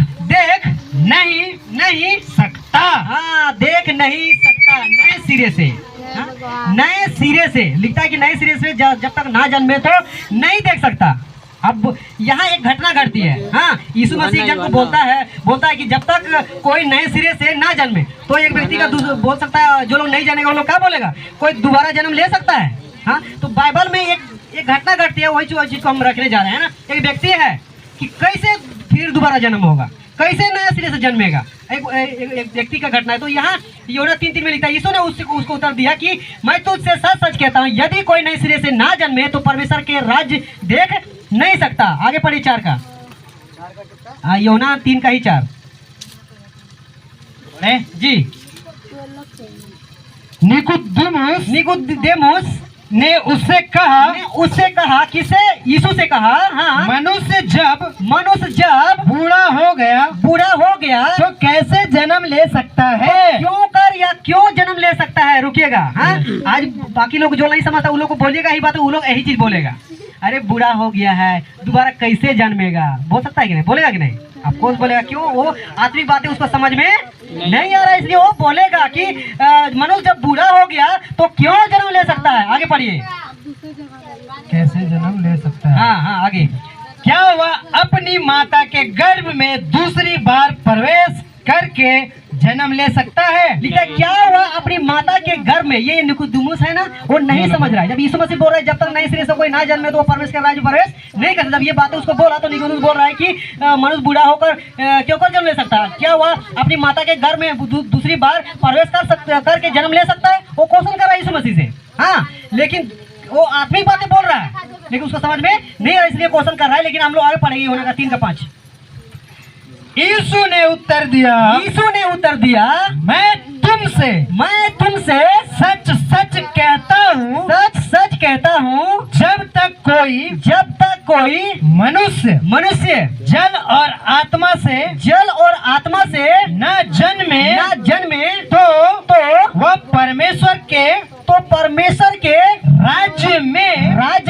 नहीं सकता। हाँ, देख नहीं सकता नए सिरे से। हाँ? नए सिरे से लिखता है कि नए सिरे से जब तक ना जन्मे तो नहीं देख सकता। अब यहाँ एक घटना घटती है। हाँ, यीशु मसीह जब बोलता है कि जब तक कोई नए सिरे से ना जन्मे, तो एक व्यक्ति का बोल सकता है, जो लोग नहीं जानेगा वो लोग क्या बोलेगा, कोई दोबारा जन्म ले सकता है। हाँ, तो बाइबल में एक घटना घटती है, वही चीज को हम रखने जा रहे हैं ना। एक व्यक्ति है कि कैसे फिर दोबारा जन्म होगा, कैसे नया सिरे से जन्मेगा, एक व्यक्ति का घटना है। तो यहाँ योना 3:3 में लिखता है, यीशु ने उसको उत्तर दिया कि मैं तुझसे सच कहता हूँ, यदि कोई नए सिरे से ना जन्मे तो परमेश्वर के राज्य देख नहीं सकता। आगे पढ़िए 4 का। योना 3 का ही 4 जी। निकुदेमुस ने उससे कहा किसे? यीशु से कहा, हाँ, मनुष्य जब बूढ़ा हो गया तो कैसे जन्म ले सकता है? क्यों जन्म ले सकता है? रुकिएगा। हाँ, आज बाकी लोग जो नहीं समझता उन लोग को बोलिएगा ही बात, वो लोग यही चीज बोलेगा, अरे बूढ़ा हो गया है दोबारा कैसे जन्मेगा। बोल सकता है कि नहीं? बोलेगा कि नहीं? ऑफकोर्स बोलेगा। क्यों? वो आत्मिक बातें उसको समझ में नहीं आ रहा, इसलिए वो बोलेगा कि मनुष्य जब बूढ़ा हो गया तो क्यों जन्म ले सकता है। आगे पढ़िए, कैसे जन्म ले सकता है। हाँ आगे। क्या वह अपनी माता के गर्भ में दूसरी बार प्रवेश करके जन्म ले सकता है? लिखा है, क्या वह अपनी माता के गर्भ में, ये निकुदेमुस है ना, वो नहीं समझ रहा है। जब यीशु मसीह बोल रहा है जब तक नए सिरे से कोई ना जन्मे तो वो परमेश्वर के राज्य में प्रवेश नहीं कर सकता। जब ये बातें उसको बोला तो निकुदेमुस बोल रहा है कि मनुष्य बूढ़ा होकर क्यों कर जन्म ले सकता है? क्या वह अपनी माता के गर्भ में दूसरी बार प्रवेश करके जन्म ले सकता है? वो क्वेश्चन कर रहा है यीशु मसीह से। हाँ, लेकिन वो आत्मिक बातें बोल रहा है, लेकिन उसको समझ में नहीं आ रहा, इसलिए क्वेश्चन कर रहा है। लेकिन हम लोग आगे पढ़ेंगे योना का 3 का 5। यीशु ने उत्तर दिया, मैं तुमसे सच कहता हूँ, जब तक कोई मनुष्य जल और आत्मा से न जन्मे तो वह परमेश्वर के राज्य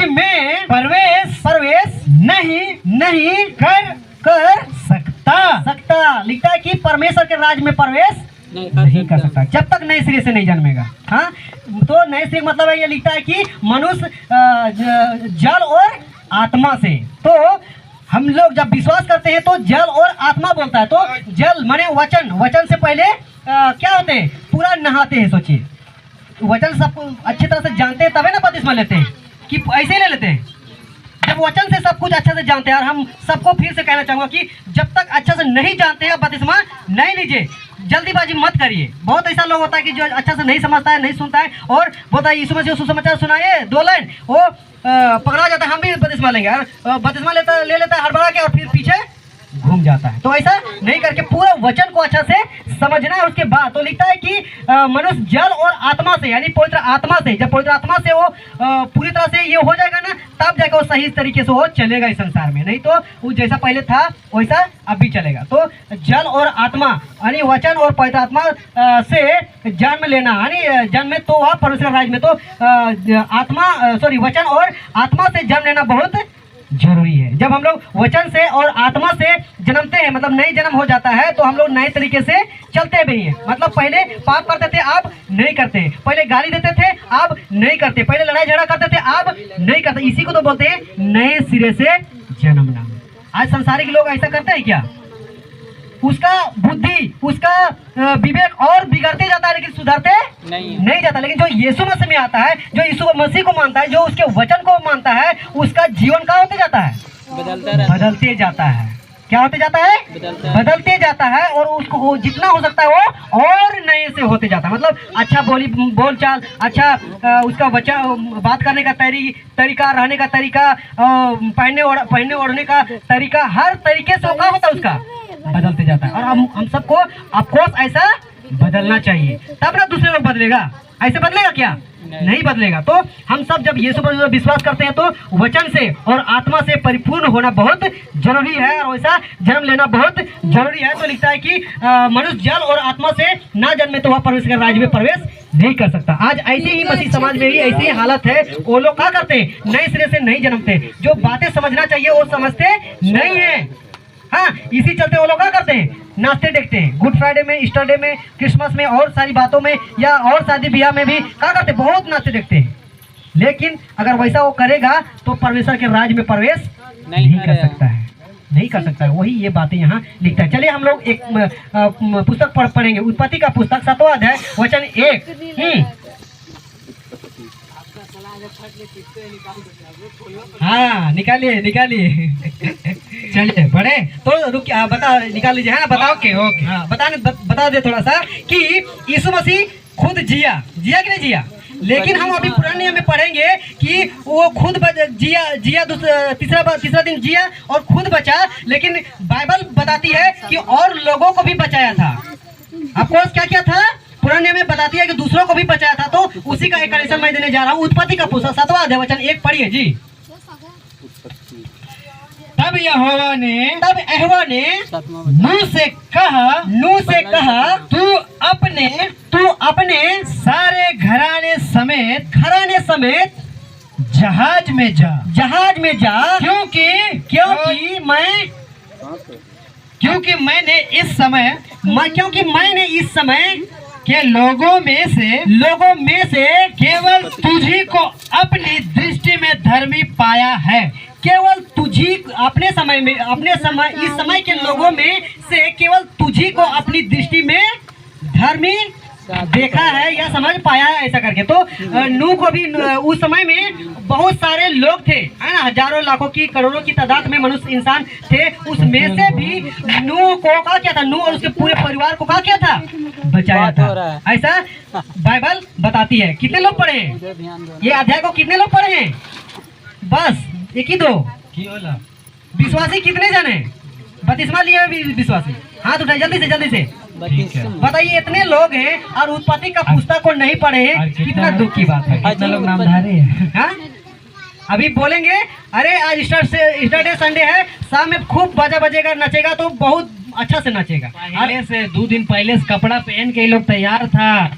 में प्रवेश नहीं कर सकता। लिखता है कि परमेश्वर के राज्य में प्रवेश नहीं कर सकता जब तक नए सिरे से नहीं जन्मेगा। हाँ, तो नए सिरे का मतलब है, ये लिखता है कि मनुष्य जल और आत्मा से। तो हम लोग जब विश्वास करते हैं तो जल और आत्मा बोलता है। तो जल माने वचन, वचन से पहले क्या होते हैं, पूरा नहाते हैं। सोचिए, वचन सबको अच्छी तरह से जानते हैं तभी ना बपतिस्मा लेते हैं, कि ऐसे ही ले लेते हैं। जब वचन से सब कुछ अच्छा से जानते हैं, और हम सबको फिर से कहना चाहूँगा कि जब तक अच्छा से नहीं जानते हैं बपतिस्मा नहीं लीजिए, जल्दीबाजी मत करिए। बहुत ऐसा लोग होता है कि जो अच्छा से नहीं समझता है, नहीं सुनता है, और बोलता है यीशु मसीह सुसमाचार सुनाइए 2 लाइन, वो पकड़ा जाता है, हम भी बपतिस्मा लेंगे, और बपतिस्मा ले लेता है हड़बड़ा के, और फिर पीछे घूम जाता है। तो ऐसा नहीं करके पूरा वचन को अच्छा से समझना है। उसके बाद तो लिखता है कि मनुष्य जल और आत्मा से, यानी पवित्र आत्मा से, जब पवित्र आत्मा से वो पूरी तरह से ये हो जाएगा ना, तब जाकर वो सही तरीके से वो चलेगा इस संसार में। नहीं तो वो जैसा पहले था वैसा अब भी चलेगा। तो जल और आत्मा यानी वचन और पवित्र आत्मा से जन्म लेना, यानी जन्म में तो वह परमेश्वर राज्य में तो वचन और आत्मा से जन्म लेना बहुत जरूरी है। जब हम लोग वचन से और आत्मा से जन्मते हैं, मतलब नए जन्म हो जाता है, तो हम लोग नए तरीके से चलते भी हैं। मतलब पहले पाप करते थे, अब नहीं करते। पहले गाली देते थे, अब नहीं करते। पहले लड़ाई झगड़ा करते थे, अब नहीं करते। इसी को तो बोलते हैं नए सिरे से जन्मना। आज संसारिक लोग ऐसा करते हैं क्या? उसका बुद्धि, उसका विवेक और बिगड़ते जाता है, लेकिन सुधरते नहीं जाता। लेकिन जो यीशु मसीह में आता है, जो यीशु मसीह को मानता है, जो उसके वचन को मानता है, उसका जीवन क्या होते जाता है? बदलते जाता है। क्या होते जाता है? बदलते जाता है। और उसको जितना हो सकता है वो और नए से होते जाता है। मतलब अच्छा बोल चाल, अच्छा उसका वचन, बात करने का तरीका, रहने का तरीका, पहनने ओढ़ने का तरीका, हर तरीके से क्या होता है उसका बदलते जाता है। और हम सबको ऑफकोर्स ऐसा बदलना चाहिए, तब ना दूसरे लोग बदलेगा। ऐसे बदलेगा क्या? नहीं बदलेगा। तो हम सब जब यीशु पर विश्वास करते हैं तो वचन से और आत्मा से परिपूर्ण होना बहुत जरूरी है, और वैसा जन्म लेना बहुत जरूरी है। तो लिखता है कि मनुष्य जल और आत्मा से ना जन्मे तो वह परमेश्वर के राज्य में प्रवेश नहीं कर सकता। आज ऐसे ही मसीह समाज में भी ऐसी हालत है। वो लोग क्या करते हैं? नए सिरे से नहीं जन्मते, जो बातें समझना चाहिए वो समझते नहीं है। हाँ, इसी चलते वो लोग क्या करते हैं? नाचते देखते हैं। गुड फ्राइडे में, ईस्टर डे में, क्रिसमस में और सारी बातों में, या और शादी ब्याह में भी क्या करते हैं? बहुत नाचते देखते हैं। लेकिन अगर वैसा वो करेगा तो परमेश्वर के राज्य में प्रवेश नहीं कर सकता है, नहीं कर सकता है। वही ये बातें यहाँ लिखता है। चलिए हम लोग एक पुस्तक पढ़ेंगे, उत्पत्ति का पुस्तक 7वां अध्याय वचन 1। हाँ, निकालिए। चलिए पढ़े तो रुक, बता, निकाल लीजिए। हाँ, बताओ के ओके। हाँ, बता दे थोड़ा सा कि यीशु मसीह खुद जिया कि नहीं जिया। लेकिन हम अभी पुराने नियम में पढ़ेंगे कि वो खुद जिया तीसरा दिन जिया और खुद बचा। लेकिन बाइबल बताती है कि और लोगों को भी बचाया था। आपको क्या क्या था? पुराने में बताती है कि दूसरों को भी बचाया था। तो उसी का एक कनेक्शन मैं देने जा रहा हूँ। उत्पत्ति का पुस्तक 7वां अध्याय वचन 1 पढ़िए जी। तब यहोवा ने नूह से कहा तू अपने सारे घराने समेत जहाज में जा, क्योंकि मैंने इस समय के लोगों में से केवल तुझी को अपनी दृष्टि में धर्मी पाया है। केवल तुझी इस समय के लोगों में से केवल तुझी को अपनी दृष्टि में धर्मी देखा है या समझ पाया है, ऐसा करके। तो नूह को भी उस समय में बहुत सारे लोग थे, है ना, हजारों लाखों की करोड़ों की तादाद में मनुष्य इंसान थे। उसमें से भी नूह को क्या किया था? नूह और उसके पूरे परिवार को क्या किया था? बचाया था। ऐसा बाइबल बताती है। कितने लोग पढ़े हैं ये अध्याय को? कितने लोग पढ़े हैं? बस 1 ही 2 विश्वासी कितने जने बपतिस्मा लिए विश्वासी? हाथ उठाए जल्दी से बताइए। इतने लोग हैं और उत्पत्ति का पुस्तक को नहीं पढ़े हैं। कितना दुख की बात है। कितने लोग नामधारी हैं। हाँ, अभी बोलेंगे अरे आज ईस्टर डे संडे है, शाम में खूब बाजा बजेगा, नचेगा, तो बहुत अच्छा से नचेगा। पहले से 2 दिन पहले से कपड़ा पहन के लोग तैयार था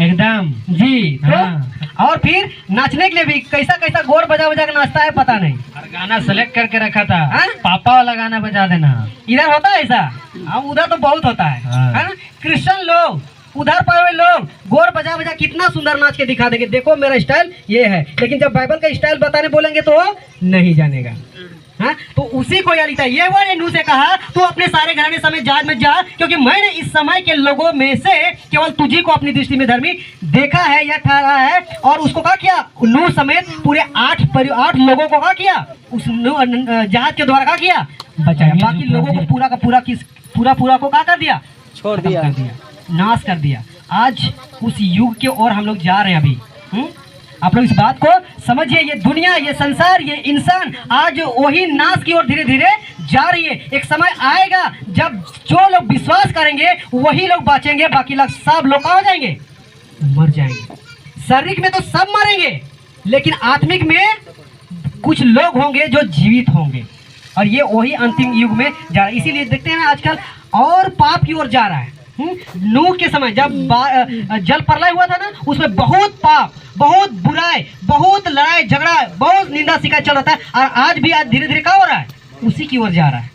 एकदम जी। तो और फिर नाचने के लिए भी कैसा गोड़ बजा के नाचता है पता नहीं। और गाना सेलेक्ट करके रखा था। हाँ? पापा वाला गाना बजा देना। इधर होता है ऐसा? हाँ, उधर तो बहुत होता है। हाँ। है ना? क्रिश्चियन लोग उधर पड़े हुए लोग गोर बजा बजा कितना सुंदर नाच के दिखा देंगे, देखो मेरा स्टाइल ये है, लेकिन जब बाइबल का स्टाइल बताने बोलेंगे तो वो नहीं जानेगा। हाँ, तो उसी को यहाँ लिखा है, ये वो ने नूह से कहा तू अपने सारे घराने समेत जहाज में जा, क्योंकि मैंने इस समय के लोगों में से केवल तुझी को अपनी दृष्टि में धर्मी देखा है या ठहरा है। और उसको क्या किया, नूह समेत पूरे 8 लोगों को क्या किया, उस जहाज के द्वारा क्या किया, बचाया। बाकी लोगों को पूरा का पूरा को क्या कर दिया, छोड़ दिया, नाश कर दिया। आज उस युग के ओर हम लोग जा रहे हैं अभी। आप लोग इस बात को समझिए, ये दुनिया, ये संसार, ये इंसान आज वही नाश की ओर धीरे धीरे जा रही है। एक समय आएगा जब जो लोग विश्वास करेंगे वही लोग बचेंगे, बाकी लोग सब लोग कहाँ हो जाएंगे, मर जाएंगे। शारीरिक में तो सब मरेंगे, लेकिन आत्मिक में कुछ लोग होंगे जो जीवित होंगे, और ये वही अंतिम युग में जा रहा है। इसीलिए देखते हैं आजकल और पाप की ओर जा रहा है। नूह के समय जब जल प्रलय हुआ था ना, उसमें बहुत पाप, बहुत बुराई, बहुत लड़ाई झगड़ा, बहुत निंदा शिकायत चल रहा था, और आज भी आज धीरे धीरे क्या हो रहा है, उसी की ओर जा रहा है।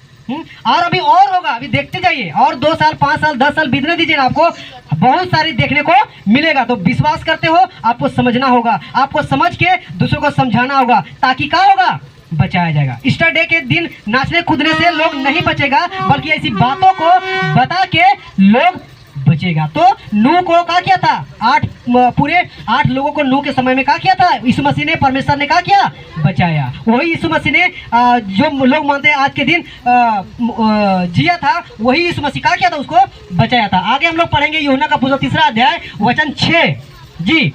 और अभी और होगा, अभी देखते जाइए, और 2 साल 5 साल 10 साल बीतने दीजिए ना, आपको बहुत सारी देखने को मिलेगा। तो विश्वास करते हो, आपको समझना होगा, आपको समझ के दूसरों को समझाना होगा, ताकि क्या होगा, बचाया जाएगा। ईस्टर डे के दिन नाचने कूदने से लोग नहीं बचेगा, बल्कि ऐसी बातों को बता के लोग बचेगा। तो नूह को क्या किया था, पूरे 8 लोगों को नूह के समय में क्या किया था, यीशु मसीह ने, परमेश्वर ने क्या किया, बचाया। वही यीशु मसीह ने जो लोग मानते हैं आज के दिन जिया था, वही यीशु मसीह क्या किया था, उसको बचाया था। आगे हम लोग पढ़ेंगे यूहन्ना का पुस्तक 3 अध्याय वचन 6। जी,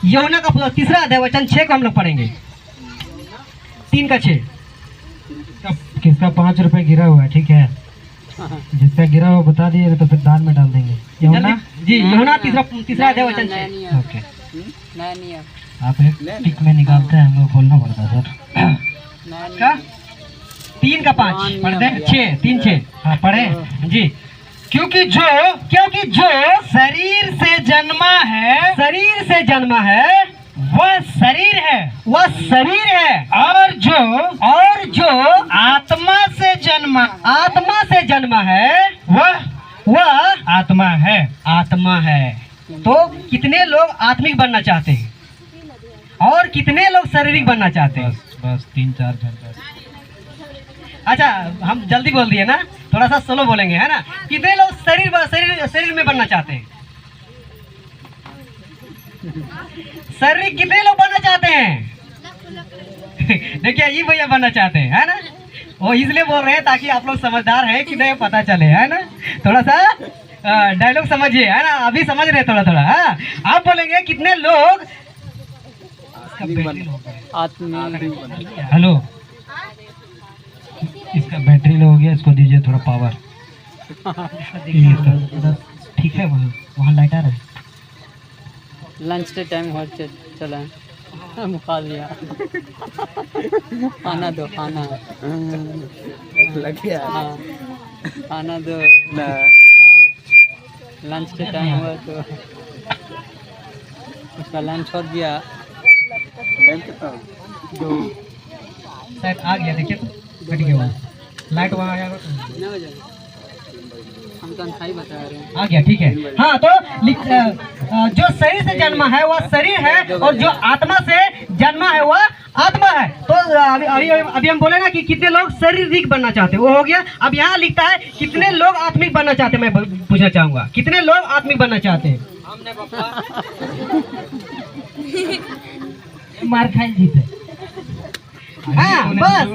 यूहन्ना का पुस्तक 3 अध्याय वचन 6 को हम लोग पढ़ेंगे, 3 का 6। किसका 5 रुपए गिरा हुआ है, ठीक है, जिसका गिरा हुआ बता दिए तो फिर दान में डाल देंगे। यूहन्ना जी, यूहन्ना 3 अध्याय वचन 6। ओके, आप एक टिक में निकालते हैं, हम लोग खोलना पड़ता है सर। का 3 का 5 पढ़ते हैं, 6 3 6। हाँ पढ़े जी, क्योंकि जो शरीर से जन्मा है, शरीर से जन्मा है वह शरीर है, वह शरीर है, और जो आत्मा से जन्मा है वह आत्मा है। तो कितने लोग आत्मिक बनना चाहते हैं और कितने लोग शारीरिक बनना चाहते हैं? बस 3-4 घंटा। अच्छा, हम जल्दी बोल दिए ना, थोड़ा सा स्लो बोलेंगे, है ना। कितने लोग शरीर में बनना चाहते हैं? शरीर कितने लोग बनना चाहते हैं? देखिए, ये भैया बनना चाहते हैं, है ना। वो इसलिए बोल रहे हैं ताकि आप लोग समझदार हैं कि नहीं, पता चले, है ना। थोड़ा सा डायलॉग समझिए, है ना, अभी समझ रहे थोड़ा थोड़ा। हाँ, आप बोलेंगे कितने लोग, हेलो, इसका बैटरी लो हो गया, इसको दीजिए थोड़ा पावर। ठीक है, वहाँ लाइटर है। लंच के टाइम हो चला मुखा लिया। खाना दो, खाना लग गया। हाँ, खाना दो। हाँ, लंच के टाइम हुआ तो उसका लंच हो गया। शायद आ गया, देखिए तो कट गया, वहाँ लाइट वहाँ आया, हम तो अनखाई बता रहे हैं। आ गया, ठीक है। हाँ, तो जो शरीर से जन्मा है वह शरीर है, और जो आत्मा से जन्मा है वह आत्मा है। तो अभी हम बोले ना कि कितने लोग शारीरिक बनना चाहते हैं, वो हो गया। अब यहाँ लिखता है कितने लोग आत्मिक बनना चाहते हैं। मैं पूछना चाहूंगा, कितने लोग आत्मिक बनना चाहते हैं? मार खाई जीते। हाँ, बस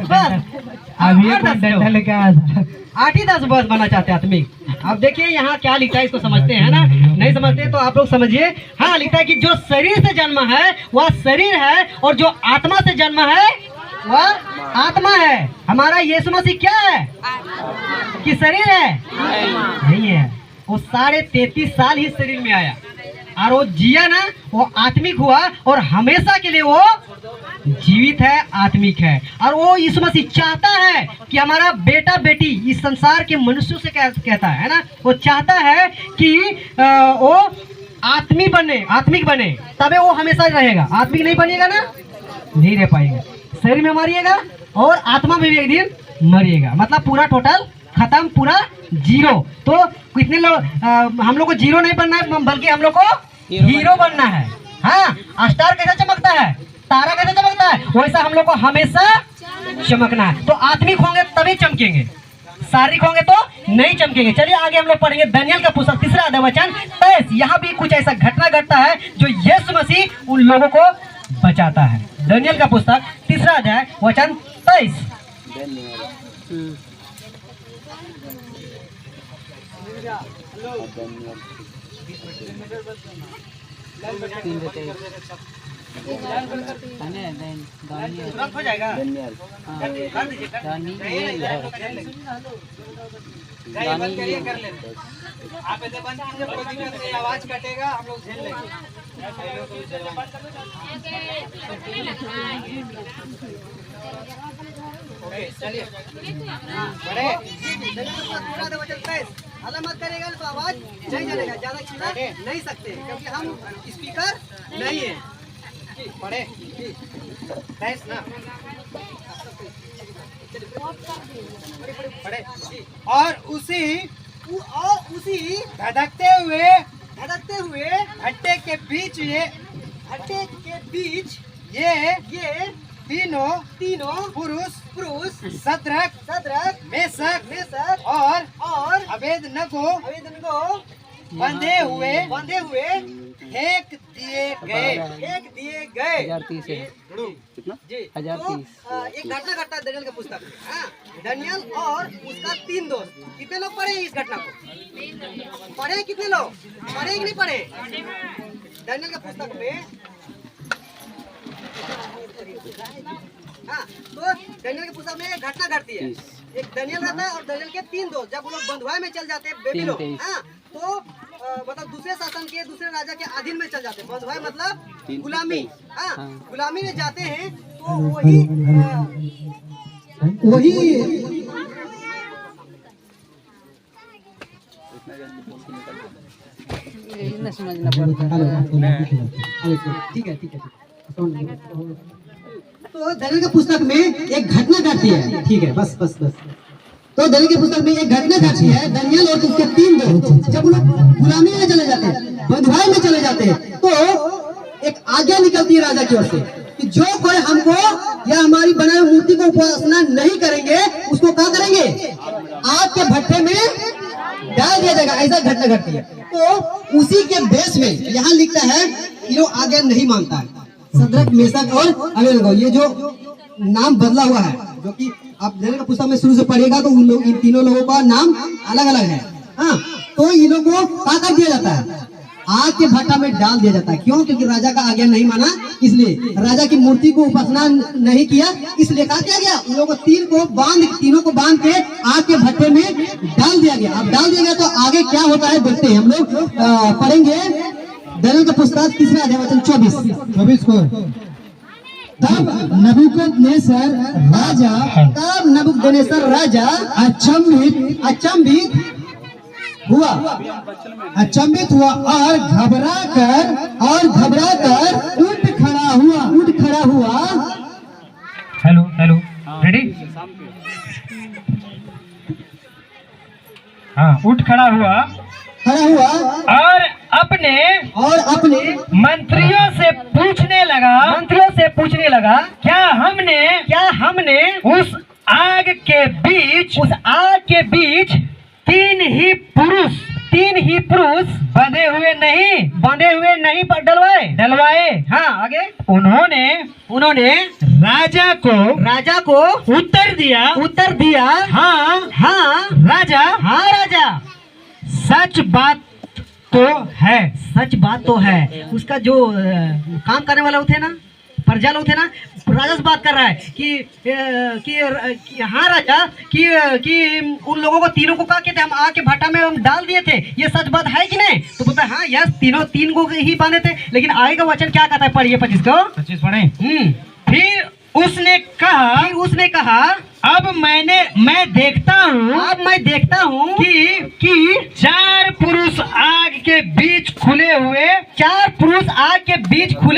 अभी डंडा लेके आया था। 8 ही 10 बस बनना चाहते हैं आत्मिक। अब देखिए यहाँ क्या लिखा है, इसको समझते हैं ना, नहीं समझते तो आप लोग समझिए। हाँ, लिखता है कि जो शरीर से जन्मा है वह शरीर है, और जो आत्मा से जन्मा है वह आत्मा है। हमारा यीशु मसीह क्या है कि शरीर है? नहीं है। वो 33.5 साल ही शरीर में आया, और वो जिया ना, वो आत्मिक हुआ, और हमेशा के लिए वो जीवित है, आत्मिक है। और वो यीशु मसीह चाहता है कि हमारा बेटा बेटी इस संसार के मनुष्यों से कहता है ना, वो चाहता है कि वो आत्मिक बने, तबे वो हमेशा रहेगा। आत्मिक नहीं बनेगा ना, नहीं रह पाएगा। शरीर में मरिएगा और आत्मा में भी एक दिन मरिएगा, मतलब पूरा टोटल खत्म पूरा जीरो। तो कितने लोग हम लोग को जीरो नहीं बनना है बल्कि हम लोग को हीरो बनना है। हाँ, स्टार कैसे चमकता है, तारा कैसे चमकता है, वैसा हम लोग को हमेशा चमकना है। तो आत्मिक होंगे तभी चमकेंगे, शारीरिक होंगे तो नहीं चमकेंगे। चलिए आगे हम लोग पढ़ेंगे दानियेल का पुस्तक 3 अध्याय वचन 23। यहाँ भी कुछ ऐसा घटना घटता है जो यीशु मसीह उन लोगों को बचाता है। दानियेल का पुस्तक 3 अध्याय वचन 23। तुरंत हो जाएगा। आप ऐसे बंद कीजिए, कोई दिक्कत नहीं, आवाज कटेगा, हम लोग झेल लेंगे। ओके, चलिए बड़े हल्ला मत करेगा तो आवाज नहीं जाएगा, ज्यादा चिल्ला नहीं सकते क्योंकि हम स्पीकर नहीं है। पढ़े ना पढ़े। और उसी धधकते हुए भट्टे के बीच ये तीनों पुरुष सद्रक मेशक और अबेदनगो बंधे हुए फेंक दिए गए। 1030 है कितना? जी 1030। तो एक घटना घटता है दानियेल के पुस्तक में। हाँ, दानियेल और उसका 3 दोस्त। कितने लोग पढ़े इस घटना को? पढ़े कितने लोग? पढ़े कि नहीं पढ़े? दानियेल के पुस्तक में हाँ, तो दानियेल के पुस्तक में एक घटना घटती है। एक दानियेल रहता है और दानियेल के 3 दोस्त। जब वो लोग बंधुआई में चल जाते हैं बेबीलोन, हाँ, तो मतलब दूसरे शासन के दूसरे राजा के अधीन में चल जाते हैं। बंधुआई मतलब गुलामी। हाँ, गुलामी में जाते हैं तो वही इतना समझना पड़ता है। ठीक है। तो दानियेल के पुस्तक में एक घटना घटती है। ठीक है, बस। तो दानियेल के पुस्तक में एक घटना घटती है। दानियेल और उसके 3 दोस्त जब लोग गुलामी में चले जाते हैं, बंधुआई में चले जाते हैं, तो एक आज्ञा निकलती है राजा की ओर से कि जो कोई हमको या हमारी बनाई हुई मूर्ति को उपासना नहीं करेंगे उसको क्या करेंगे? आग के भट्टे में डाल दिया जाएगा। ऐसा घटना घटती है। तो उसी के बेस में यहाँ लिखता है कि जो आज्ञा नहीं मानता है, सद्रक मेशक और अबेदनगो, ये जो नाम बदला हुआ है, जो कि आप दानियेल का पुस्तक में शुरू से पढ़िएगा तो इन तीनों लोगों का नाम अलग अलग है। हाँ, तो इन लोगों को क्या कर दिया जाता है? आग के भट्टा में डाल दिया जाता है। क्यों? क्योंकि राजा का आज्ञा नहीं माना, इसलिए राजा की मूर्ति को उपासना नहीं किया, इसलिए क्या किया गया? उन लोगों को तीनों को बांध के आग के भट्टे में डाल दिया गया। अब डाल दिया गया तो आगे क्या होता है देखते हैं। हम लोग पढ़ेंगे दानियेल का पुस्तक 3 अध्याय वचन 24 को। तब नबूकदनेस्सर राजा अचंभित हुआ और घबरा कर उठ खड़ा हुआ। Hello ready? हाँ, उठ खड़ा हुआ और अपने मंत्रियों से पूछने लगा क्या हमने उस आग के बीच तीन ही पुरुष बंधे हुए नहीं पर डलवाए। हाँ, आगे उन्होंने राजा को उत्तर दिया हाँ राजा सच बात तो है। उसका जो काम करने वाला थे ना, प्रजा लोग थे ना, राजा से बात कर रहा है कि हाँ राजा कि उन लोगों को तीनों को क्या कहते हैं, हम आग के भट्टा में हम डाल दिए थे, ये सच बात है कि नहीं? तो बोलता है हाँ यस, तीन को ही बांधे थे। लेकिन आगे का वचन क्या कहता है? पढ़िए 25 पढ़े। फिर उसने कहा अब मैं देखता हूँ कि 4 पुरुष आग के बीच खुले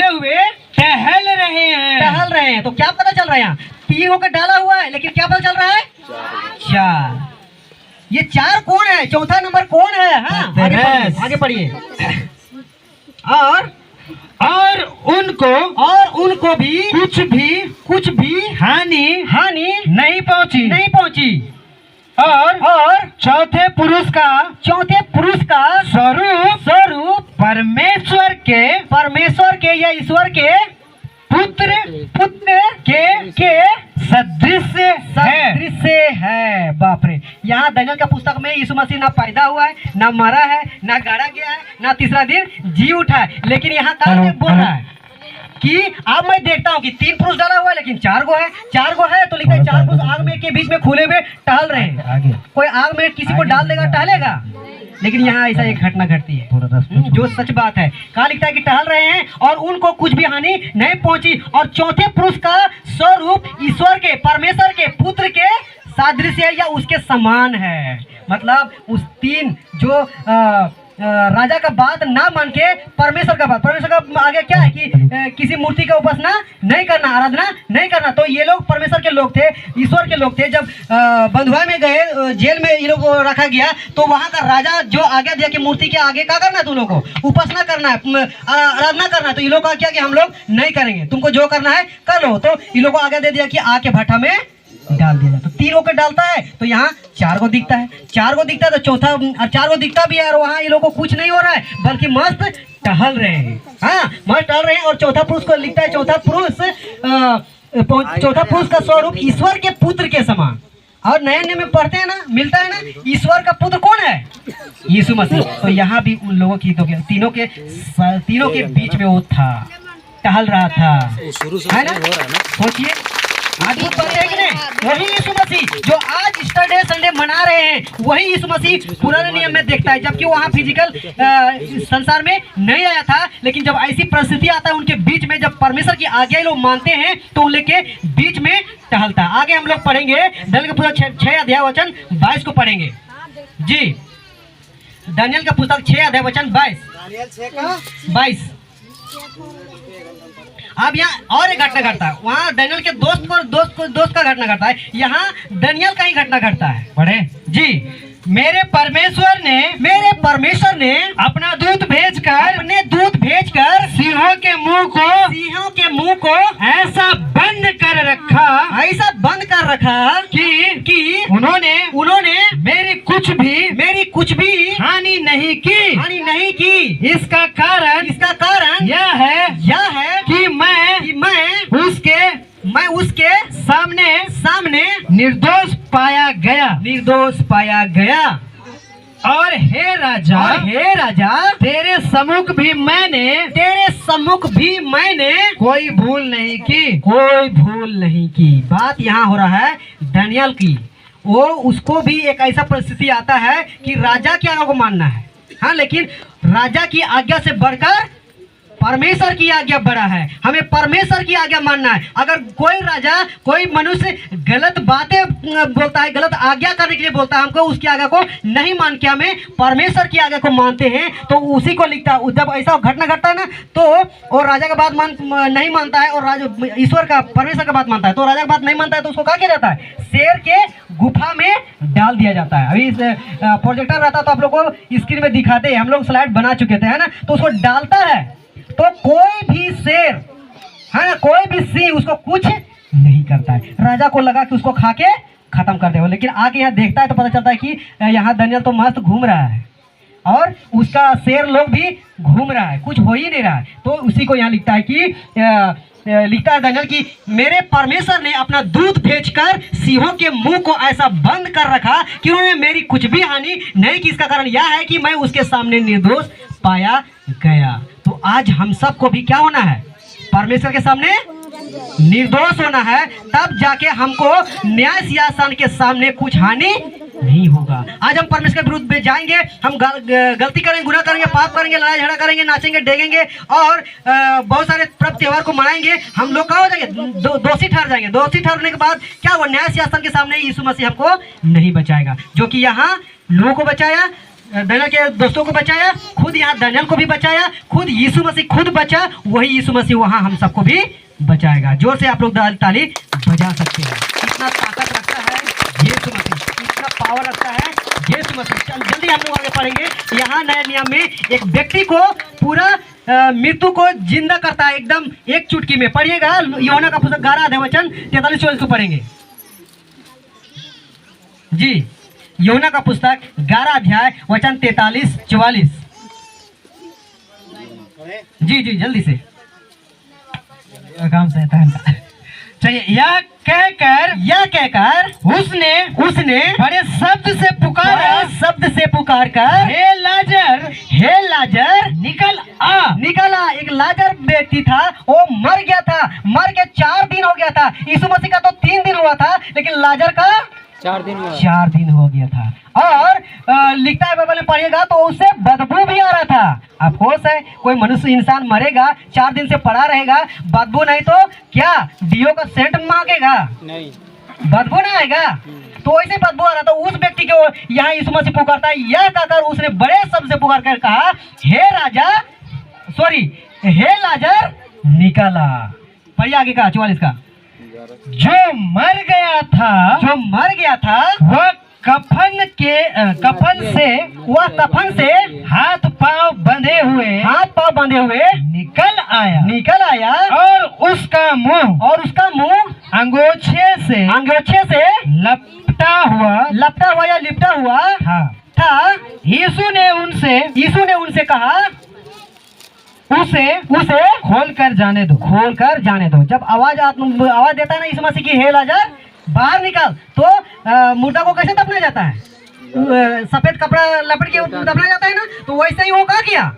हुए टहल रहे हैं। तो क्या पता चल रहा है? यहाँ 3 होकर डाला हुआ है, लेकिन क्या पता चल रहा है? 4। ये 4 कौन है? चौथा नंबर कौन है? हाँ आगे पढ़िए। और उनको भी कुछ भी हानि नहीं पहुंची। और चौथे पुरुष का स्वरूप परमेश्वर के या ईश्वर के पुत्र के सदृश है। बाप रे, यहाँ दानियल का पुस्तक में यीशु मसीह ना पैदा हुआ है, ना मरा है, ना गाड़ा गया है, ना तीसरा दिन जी उठा है, लेकिन यहाँ कहा बोल रहा है कि अब मैं देखता हूँ कि 3 पुरुष डाला हुआ है लेकिन 4 गो है तो लिखा है 4 पुरुष आग में के बीच में खुले हुए टहल रहे हैं। कोई आग में किसी को डाल देगा, टहलेगा? लेकिन यहाँ ऐसा एक घटना घटती है जो सच बात है। कहा लिखता है कि टहल रहे हैं और उनको कुछ भी हानि नहीं पहुंची। और चौथे पुरुष का स्वरूप ईश्वर के, परमेश्वर के पुत्र के सादृश्य या उसके समान है। मतलब उस 3 जो राजा का बात ना मान के परमेश्वर का आगे क्या है कि किसी मूर्ति का उपासना नहीं करना, आराधना नहीं करना। तो ये लोग परमेश्वर के लोग थे, ईश्वर के लोग थे। जब बंधुआ में गए, जेल में ये लोग को रखा गया, तो वहाँ का राजा जो आज्ञा दिया कि मूर्ति के आगे क्या करना है, तुम लोग को उपासना करना है, आराधना करना है। तो ये लोग का क्या कि हम लोग नहीं करेंगे, तुमको जो करना है कर लो। तो ये लोग को आज्ञा दे दिया कि आके भट्ठा में डाल दिया। तो 3 होकर डालता है तो यहाँ 4 को दिखता है, 4 को दिखता है तो चौथा 4 को दिखता भी है। और वहाँ ये लोग को कुछ नहीं हो रहा है बल्कि मस्त टहल रहे हैं। हाँ, मस्त टहल रहे हैं। और चौथा पुरुष को लिखता है, चौथा पुरुष का स्वरूप ईश्वर के पुत्र के समान। और नए नियम में पढ़ते हैं ना, मिलता है ना, ईश्वर का पुत्र कौन है? यीशु मसीह। तो यहाँ भी उन लोगों की तीनों के बीच में वो था, टहल रहा था, है ना? सोचिए, आज वही यीशु मसीह जो आज सैटरडे संडे मना रहे हैं, वही यीशु मसीह पुराने नियम में देखता है। जबकि वहाँ फिजिकल संसार में नहीं आया था, लेकिन जब ऐसी परिस्थिति आता है उनके बीच में, जब परमेश्वर की आज्ञा लोग मानते हैं तो उनके बीच में टहलता है। आगे हम लोग पढ़ेंगे दानियल का पुस्तक 6 अध्याय वचन 22 को पढ़ेंगे। जी, दानियल का पुस्तक 6 अध्याय वचन 22। अब यहाँ और एक घटना घटता है। वहाँ दानियल के दोस्त का घटना घटता है, यहाँ दानियल का ही घटना घटता है। पढ़े जी। मेरे परमेश्वर ने अपना दूत भेजकर सिंहों के मुंह को ऐसा बंद कर रखा कि उन्होंने मेरी कुछ भी हानि नहीं की। इसका कारण यह है कि मैं उसके सामने निर्दोष पाया गया। और हे राजा, तेरे सम्मुख भी मैंने कोई भूल नहीं की। बात यहाँ हो रहा है दानियल की। वो उसको भी एक ऐसा परिस्थिति आता है कि राजा की आज्ञा को मानना है। हाँ, लेकिन राजा की आज्ञा से बढ़कर परमेश्वर की आज्ञा बड़ा है। हमें परमेश्वर की आज्ञा मानना है। अगर कोई राजा, कोई मनुष्य गलत बातें बोलता है, गलत आज्ञा करने के लिए बोलता है, हमको उसकी आज्ञा को नहीं मान के हमें परमेश्वर की आज्ञा को मानते हैं, तो उसी को लिखता है। जब ऐसा घटना घटता है ना, तो और राजा का बात नहीं मानता है, और ईश्वर का, परमेश्वर का बात मानता है, तो राजा का बात नहीं मानता है, तो उसको क्या किया जाता है? शेर के गुफा में डाल दिया जाता है। अभी प्रोजेक्टर रहता तो आप लोग को स्क्रीन में दिखाते हैं, हम लोग स्लाइड बना चुके थे, है ना? तो उसको डालता है तो कोई भी शेर, है, कोई भी सिंह उसको कुछ नहीं करता है। राजा को लगा कि उसको खा के खत्म कर देगा, लेकिन आके यहाँ देखता है तो पता चलता है कि यहाँ दानियल तो मस्त घूम रहा है और उसका शेर लोग भी घूम रहा है, कुछ हो ही नहीं रहा है। तो उसी को यहाँ लिखता है कि लिखता है दानियल कि मेरे परमेश्वर ने अपना दूत भेजकर सिंहों के मुंह को ऐसा बंद कर रखा कि उन्होंने मेरी कुछ भी हानि नहीं की। इसका कारण यह है कि मैं उसके सामने निर्दोष पाया गया। तो आज हम सबको भी क्या होना है? परमेश्वर के सामने निर्दोष होना है, तब जाके हमको न्याय सिंहासन के सामने कुछ हानि नहीं होगा। आज हम परमेश्वर के विरुद्ध में जाएंगे, हम गलती करेंगे, गुनाह करेंगे, पाप करेंगे, लड़ाई झगड़ा करेंगे, नाचेंगे, डेगेंगे और बहुत सारे पर्व त्योहार को मनाएंगे। हम लोग क्या हो जाएंगे? दोषी ठहर जाएंगे। दोषी ठहरने के बाद क्या हुआ? न्याय सिंहासन के सामने यीशु मसीह हमको नहीं बचाएगा, जो कि यहाँ लोगों को बचाया, दानियल के दोस्तों को बचाया, खुद यहाँ दानियल को भी बचाया, खुद यीशु मसीह खुद बचा, वही यीशु मसीह वहाँ हम सबको भी बचाएगा। जोर से आप लोग ताली बजा सकते हैं। इतना ताकत रखता है यीशु मसीह, इतना पावर रखता है यीशु मसीह। जल्दी हम लोग आगे पढ़ेंगे। यहाँ नए नियम में एक व्यक्ति को पूरा मृत्यु को जिंदा करता है एकदम एक चुटकी में। पढ़िएगा यूहन्ना का पुस्तक 11 अध्याय वचन 43-44 को पढ़ेंगे जी। यूहन्ना का पुस्तक 11 अध्याय वचन 43-44 जी जी जल्दी से। काम शैतान का। चलिए, यह कहकर उसने बड़े शब्द से पुकार कर हे लाजर निकल आ। एक लाजर व्यक्ति था, वो मर गया था, मर के 4 दिन हो गया था। यीशु मसीह का तो 3 दिन हुआ था, लेकिन लाजर का 4 दिन हुआ। 4 दिन हो गया था। और लिखता है बाइबल में पढ़िएगा तो उससे बदबू भी आ रहा था। अफसोस है, कोई मनुष्य इंसान मरेगा 4 दिन से पड़ा रहेगा, बदबू नहीं तो क्या डियो का सेंट मांगेगा? नहीं, बदबू ना आएगा। तो ऐसे बदबू आ रहा था। उस व्यक्ति को यहाँ यीशु मसीह पुकारता है। यह कहकर उसने बड़े शब्द से पुकार कर कहा, हे लाजर निकल आ। पढ़िए आगे का 44 का। जो मर गया था वह कफन से हाथ पांव बंधे हुए निकल आया और उसका मुंह अंगोछे से लपटा हुआ था। यीशु ने उनसे कहा, उसे खोल कर जाने दो। जब आवाज देता है ना यीशु मसीह की, हे लाजर बाहर निकल, तो मुर्दा को कैसे दफनाया जाता है? सफेद कपड़ा लपेट के दफनाया जाता है ना। तो वैसे ही वो क्या किया,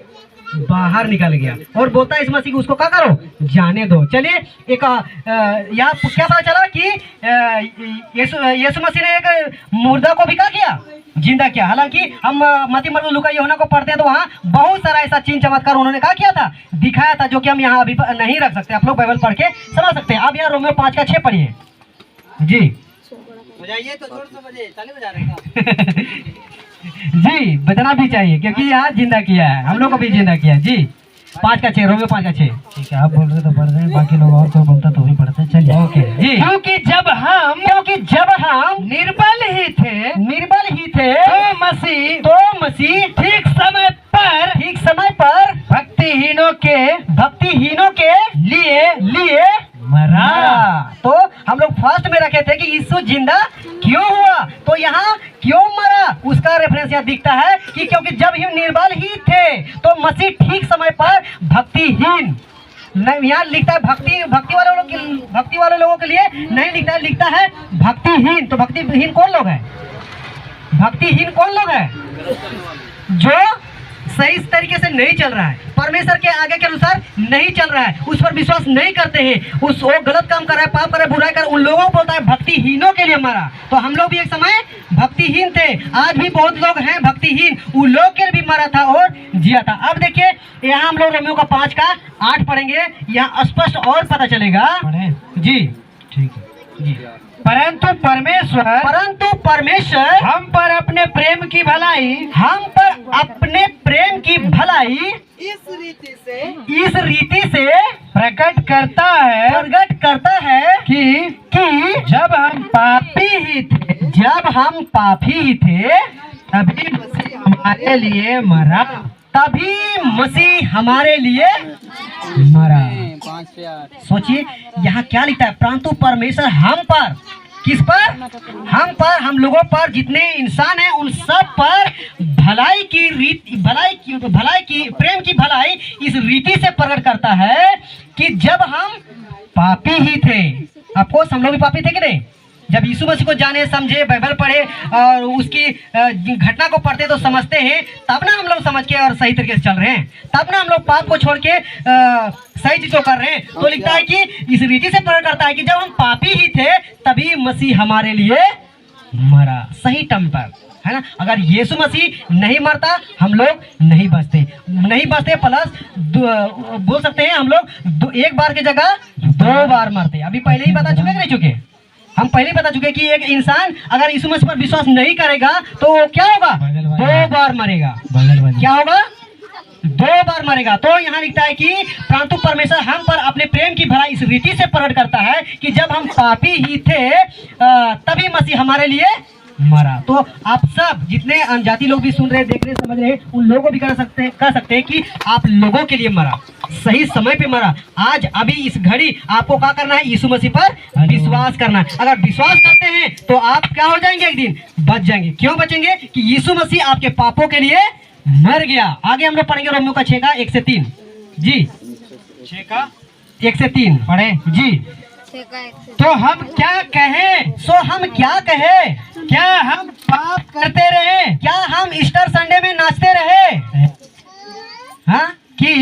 बाहर निकल गया और बोलता है इस मसीह को, उसको क्या करो, जाने दो। चलिए, एक यहाँ क्या पता चला कि यीशु मसीह ने एक मुर्दा को भी क्या किया, जिंदा किया। हालांकि हम मत्ती मरकुस लूका यूहन्ना को पढ़ते हैं तो वहाँ बहुत सारा ऐसा चीन चमत्कार उन्होंने क्या किया था, दिखाया था, जो कि हम यहाँ अभी नहीं रख सकते। आप लोग बाइबल पढ़ के समझ सकते हैं। आप यहाँ रोमियो 5:6 पढ़िए जी। बजाइए तो जोर से बजे, ताली बजा रहे हैं। जी बजना भी चाहिए, क्योंकि यहाँ जिंदा किया है, हम लोग को भी जिंदा किया जी। 5:6 रोमियो 5:6। ठीक है, आप बोल रहे तो पढ़ रहे हैं, बाकी लोग और कोई बोलता तो वही पढ़ते हैं। चलिए ओके जी। क्योंकि जब हम निर्बल ही थे तो मसीह ठीक समय पर भक्तिहीनों के लिए मरा। तो हम लोग फर्स्ट में रखे थे कि यीशु जिंदा क्यों हुआ, तो यहाँ क्यों मरा उसका रेफरेंस यहाँ दिखता है कि क्योंकि जब हम निर्बल ही थे तो मसीह ठीक समय पर भक्तिहीन, यहाँ लिखता है भक्ति वाले लोगों के लिए नहीं लिखता है, लिखता है भक्तिहीन। तो भक्तिहीन कौन लोग है? जो सही तरीके से नहीं चल रहा है, परमेश्वर के आगे के अनुसार नहीं चल रहा है, उस पर विश्वास नहीं करते हैं, वो गलत काम कर रहा है, पाप कर रहा है, बुराई कर, उन लोगों को बोलता है भक्तिहीनों के लिए मरा। तो हम लोग भी एक समय भक्तिहीन थे, आज भी बहुत लोग हैं भक्तिहीन, उन लोग के लिए भी मरा था और जिया था। अब देखिए यहाँ हम लोग रोमियो का 5:8 पढ़ेंगे, यहाँ स्पष्ट और पता चलेगा जी। ठीक है जी। परंतु परमेश्वर हम पर अपने प्रेम की भलाई इस रीति से प्रकट करता है कि जब हम पापी ही थे तभी मसीह हमारे लिए मरा। 5 से 8। सोचिए यहाँ क्या लिखता है, परंतु परमेश्वर हम पर, किस पर? हम लोगों पर, जितने इंसान हैं उन सब पर भलाई की प्रेम की भलाई इस रीति से प्रकट करता है कि जब हम पापी ही थे, अफकोर्स हम लोग भी पापी थे कि नहीं? जब यीशु मसीह को जाने, समझे, बाइबल पढ़े और उसकी घटना को पढ़ते तो समझते हैं, तब ना हम लोग समझ के और सही तरीके से चल रहे हैं, तब ना हम लोग पाप को छोड़ के सही चीजों कर रहे हैं। तो लिखता है कि इस रीति से प्रकट करता है कि जब हम पापी ही थे तभी मसीह हमारे लिए मरा, सही टाइम पर, है ना। अगर यीशु मसीह नहीं मरता हम लोग नहीं बचते, प्लस बोल सकते हैं हम लोग एक बार की जगह 2 बार मरते। अभी पहले ही बता चुके कि नहीं चुके? हम पहले बता चुके कि एक इंसान अगर यीशु मसीह पर विश्वास नहीं करेगा तो वो क्या होगा? 2 बार मरेगा। क्या होगा? 2 बार मरेगा। तो यहाँ लिखता है कि परंतु परमेश्वर हम पर अपने प्रेम की भलाई इस रीति से प्रकट करता है कि जब हम पापी ही थे तभी मसीह हमारे लिए मरा। तो आप सब जितने अनजाति लोग भी सुन रहे, देख रहे, समझ रहे, उन लोगों को भी कह सकते हैं कि आप लोगों के लिए मरा, सही समय पे मरा। आज अभी इस घड़ी आपको क्या करना है? यीशु मसीह पर विश्वास करना है। अगर विश्वास करते हैं तो आप क्या हो जाएंगे? एक दिन बच जाएंगे। क्यों बचेंगे? कि यीशु मसीह आपके पापों के लिए मर गया। आगे हम लोग पढ़ेंगे रोमियो का 6 का 1 से 3। जी 6 का 1 से 3 पढ़े। जी। तो हम क्या कहें? सो हम क्या कहें? क्या हम पाप करते रहे? क्या हम ईस्टर संडे में नाचते रहे? हाँ कि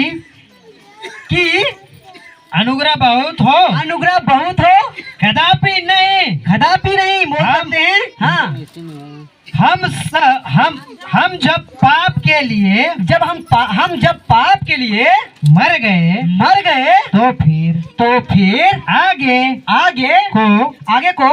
अनुग्रह बहुत हो, अनुग्रह बहुत हो, कदापि नहीं, कदापि नहीं बोल सकते हैं। हाँ, हम जब पाप के लिए हम जब पाप के लिए मर गए तो फिर आगे को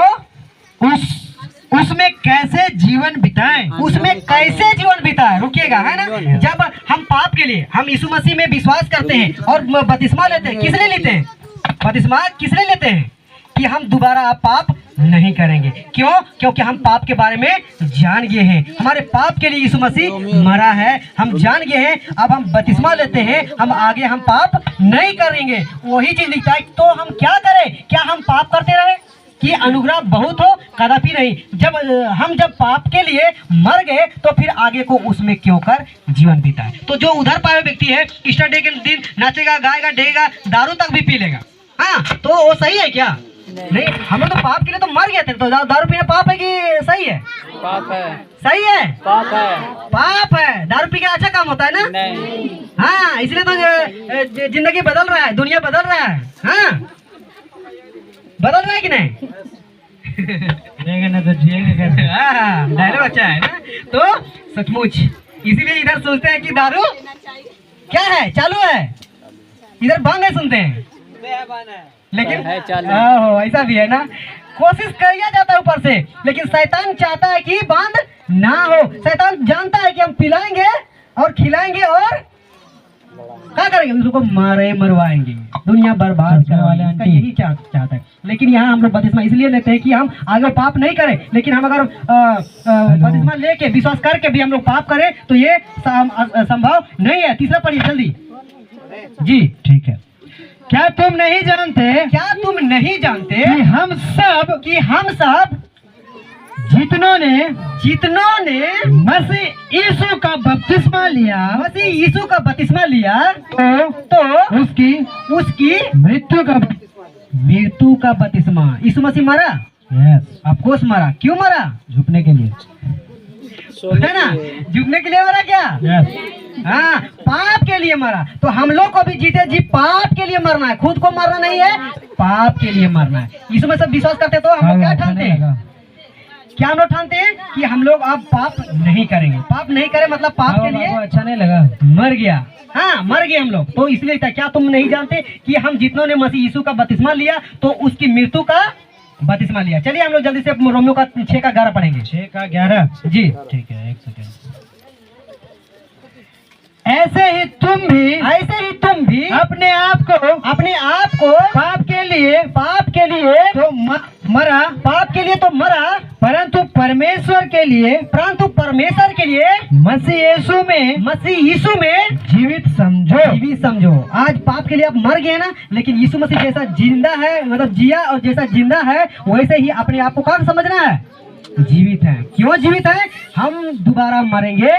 उसमें कैसे जीवन बिताएं? उसमें कैसे जीवन बिताए? रुकिएगा, है ना। जब हम पाप के लिए हम यीशु मसीह में विश्वास करते हैं और बपतिस्मा लेते हैं, किस लिए लेते हैं? बपतिस्मा किस लिए लेते हैं? कि हम दोबारा आप पाप नहीं करेंगे। क्यों? क्योंकि हम पाप के बारे में जान गए हैं। हमारे पाप के लिए यीशु मसीह मरा है, हम जान गए हैं। अब हम बपतिस्मा लेते हैं, हम आगे हम पाप नहीं करेंगे। वही चीज लिखता है। तो हम क्या करें? क्या हम पाप करते रहे? कि अनुग्रह बहुत हो, कदापि नहीं। जब पाप के लिए मर गए तो फिर आगे को उसमें क्यों कर जीवन बिताए। तो जो उधर पाए व्यक्ति है, ईस्टर डे के दिन नाचेगा, गाएगा, डेगा, दारू तक भी पी लेगा। हाँ, तो वो सही है क्या? नहीं, हम लोग तो पाप के लिए तो मर गए थे। तो दारू पीना पाप है कि सही है? पाप है। सही है, पाप है। पाप है। दारू पी के अच्छा काम होता है ना? नहीं। हाँ, इसलिए तो जिंदगी बदल रहा है, दुनिया बदल रहा है। हाँ, बदल रहा है कि नहीं? डायलॉग अच्छा है ना। तो सचमुच इसीलिए इधर सोचते हैं कि दारू क्या है, चालू है। इधर बंद है, सुनते हैं, लेकिन ऐसा भी है ना। कोशिश किया जाता है ऊपर से, लेकिन शैतान चाहता है कि बंद ना हो। शैतान जानता है कि हम पिलाएंगे और खिलाएंगे और क्या करेंगे? उसको मरवाएंगे, दुनिया बर्बाद करवाने वाले यही चाहता है। लेकिन यहाँ हम लोग बपतिस्मा इसलिए लेते हैं कि हम आगे पाप नहीं करें। लेकिन हम अगर बपतिस्मा लेके विश्वास करके भी हम लोग पाप करें तो ये संभव नहीं है। तीसरा पढ़िए जल्दी। जी ठीक है। क्या तुम नहीं जानते कि हम सब जितनों ने मसीह यीशु का बपतिस्मा लिया तो उसकी मृत्यु का बपतिस्मा। यीशु मसीह मरा, ऑफकोर्स मरा। क्यों मरा? झुकने के लिए, है ना? झुकने के लिए मरा क्या? हाँ, पाप के लिए मरा। तो हम लोग को भी जीते जी पाप के लिए मरना है। खुद को मरना नहीं है, पाप के लिए मरना है। यीशु में सब विश्वास करते तो हम लोग क्या ठानते हैं? क्या हम लोग ठानते हैं कि हम लोग अब पाप नहीं करेंगे। पाप नहीं करें मतलब पाप के लिए अच्छा नहीं लगा, मर गया। हाँ, मर गए हम लोग। तो इसलिए क्या तुम नहीं जानते कि हम जितनों ने मसीह यीशु का बपतिस्मा लिया तो उसकी मृत्यु का बपतिस्मा लिया। चलिए हम लोग जल्दी से रोमियो का 6 का 11 पढ़ेंगे। 6 का 11 जी ठीक है, एक सेकेंड। ऐसे ही तुम भी अपने आप को पाप के लिए तो मरा, पाप के लिए तो मरा, परंतु परमेश्वर के लिए मसीह यीशु में जीवित समझो। आज पाप के लिए आप मर गए ना, लेकिन यीशु मसीह जैसा जिंदा है, मतलब जिया और जैसा जिंदा है वैसे ही अपने आप को क्या समझना है? जीवित है। क्यों जीवित है? हम दोबारा मरेंगे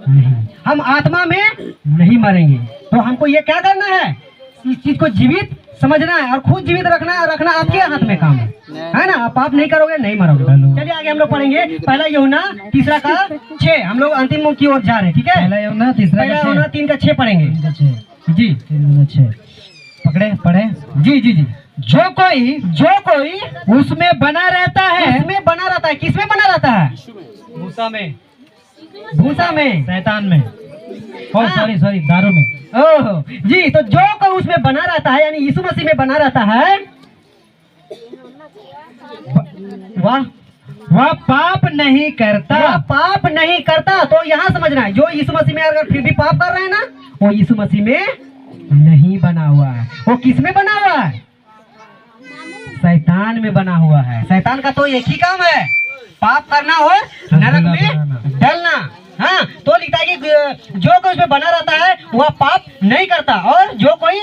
नहीं, हम आत्मा में नहीं मरेंगे। तो हमको ये क्या करना है? इस चीज को जीवित समझना है और खुद जीवित रखना आपके हाथ में काम है ना। आप पाप नहीं करोगे, नहीं मरोगे। चलिए आगे हम लोग पढ़ेंगे पहला यूहन्ना 3 का 6। हम लोग अंतिम की ओर जा रहे हैं, ठीक है? पहला यूहन्ना 3 का 6 पढ़ेंगे। जी 3:6 पढ़े। जी। जो कोई उसमें बना रहता है, किसमें बना रहता है? भूसा में, शैतान में, सॉरी दारू में। ओह जी। तो जो कोई उसमें बना रहता है यानी यीशु मसीह में बना रहता है, वह पाप नहीं करता। तो यहाँ समझना है, जो यीशु मसीह में अगर फिर भी पाप कर रहे हैं ना, वो यीशु मसीह में नहीं बना हुआ है। वो किस में बना हुआ है? शैतान में बना हुआ है। शैतान का तो एक ही काम है पाप करना और नरक में डलना। हाँ, तो लिखता है कि जो कोई उसमें बना रहता है वह पाप नहीं करता, और जो कोई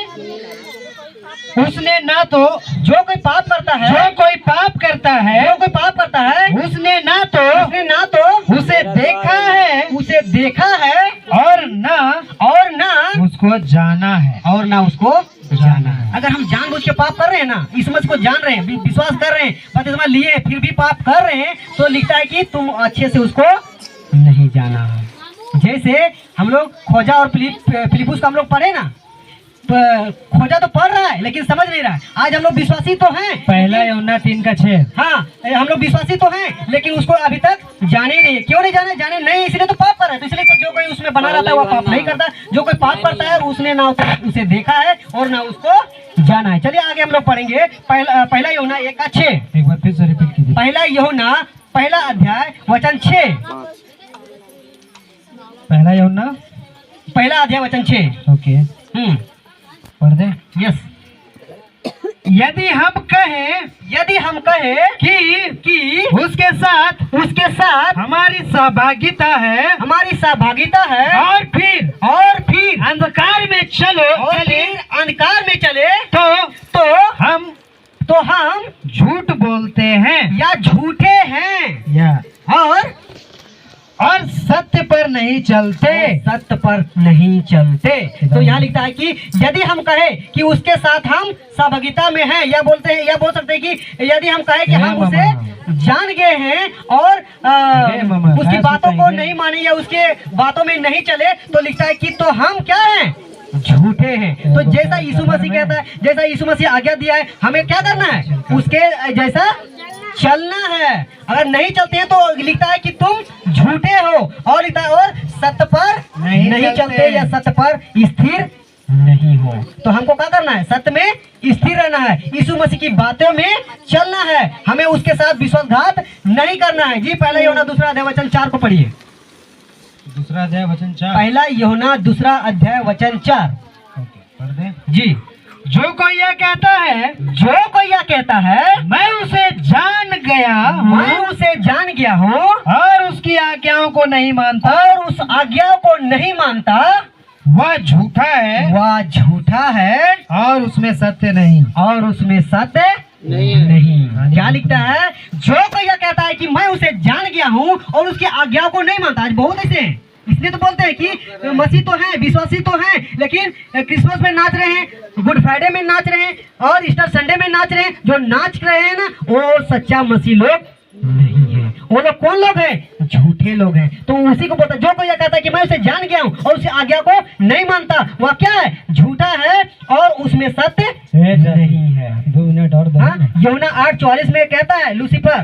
उसने ना तो जो कोई पाप करता है, जो कोई पाप करता है जो कोई पाप करता है उसने ना तो उसे देखा है और ना उसको जाना है। अगर हम जानबूझ के पाप कर रहे हैं ना, इस समझ को जान रहे हैं, विश्वास कर रहे हैं, बपतिस्मा लिए फिर भी पाप कर रहे हैं, तो लिखता है कि तुम अच्छे से उसको नहीं जाना है। जैसे हम लोग खोजा और फिलिप्पुस का हम लोग पढ़े ना, खोजा तो पढ़ रहा है लेकिन समझ नहीं रहा है। आज हम लोग विश्वासी तो हैं, पहला यूहन्ना 3:6। हाँ, हम लोग विश्वासी तो हैं लेकिन उसको अभी तक जाने ही नहीं है। क्यों नहीं जाने नहीं, इसलिए तो पाप कर रहा है। तो इसलिए तो जो कोई उसमें बना रहता है वो पाप नहीं करता, जो कोई पाप करता है उसने ना उसे देखा है और ना उसको जाना है। चलिए आगे हम लोग पढ़ेंगे पहला यूहन्ना 1:6। एक बार फिर से रिपीट कीजिए। पहला यूहन्ना पहला अध्याय वचन 6। पहला यूहन्ना पहला अध्याय वचन 6। ओके, पढ़ दे। यस। यदि हम कहें कि उसके साथ हमारी सहभागिता है और फिर अंधकार में चले तो हम झूठ बोलते हैं या झूठे हैं और सत्य पर नहीं चलते। तो यहाँ लिखता है कि यदि हम कहें कि उसके साथ हम सहभागिता में हैं, या बोल सकते हैं कि यदि हम कहें कि हम उसे जान गए हैं और उसकी बातों को नहीं माने या उसके बातों में नहीं चले, तो लिखता है कि तो हम क्या हैं, झूठे हैं। तो जैसा यीशु मसीह कहता है, जैसा यीशु मसीह आज्ञा दिया है, हमें क्या करना है, उसके जैसा चलना है। अगर नहीं चलते हैं तो लिखता है कि तुम झूठे हो, और लिखता है और सत्य पर नहीं चलते या सत्य पर स्थिर नहीं हो। तो हमको क्या करना है, सत्य में स्थिर रहना है, यीशु मसीह की बातों में चलना है, हमें उसके साथ विश्वासघात नहीं करना है। जी, पहला यूहन्ना 2 अध्याय वचन 4 को पढ़िए। 2 अध्याय वचन 4। पहला यूहन्ना 2 अध्याय वचन 4। पढ़ दे। जी। जो कोई यह कहता है मैं उसे जान गया हूँ और उसकी आज्ञाओं को नहीं मानता, और उस आज्ञाओं को नहीं मानता, वह झूठा है और उसमें सत्य नहीं। क्या लिखता है, जो कोई यह कहता है कि मैं उसे जान गया हूँ और उसकी आज्ञाओं को नहीं मानता। आज बहुत ऐसे हैं, इसलिए तो बोलते हैं कि मसीह तो हैं, विश्वासी तो हैं, लेकिन क्रिसमस में नाच रहे हैं, गुड फ्राइडे में नाच रहे हैं और ईस्टर संडे में नाच रहे हैं। जो नाच रहे हैं ना, वो सच्चा मसीह लोग नहीं है। वो लोग कौन लोग हैं, झूठे लोग हैं। तो उसी को बोलता है, जो कोई यह कहता है कि मैं उसे जान गया हूँ और उसे आज्ञा को नहीं मानता, वह क्या है, झूठा है और उसमें सत्य नहीं है। 2 मिनट और। यूहन्ना 8:44 में कहता है लूसीफर,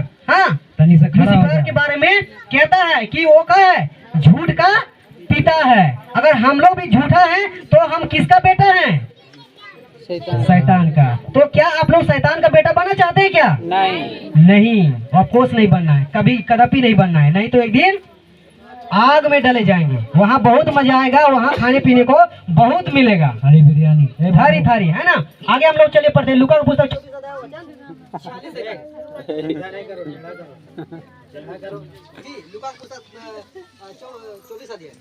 लूसीफर के बारे में कहता है कि वो क्या है, झूठ का पिता है। अगर हम लोग भी झूठा हैं तो हम किसका बेटा हैं, शैतान का। तो क्या आप लोग शैतान का बेटा बनना चाहते हैं क्या? नहीं, ऑफकोर्स नहीं बनना है, कदापि नहीं बनना है। नहीं तो एक दिन आग में डले जाएंगे, वहाँ बहुत मजा आएगा, वहाँ खाने पीने को बहुत मिलेगा, हरी बिरयानी थारी है ना। आगे हम लोग चलिए पढ़ते हैं लूका का पुस्तक 24 अध्याय।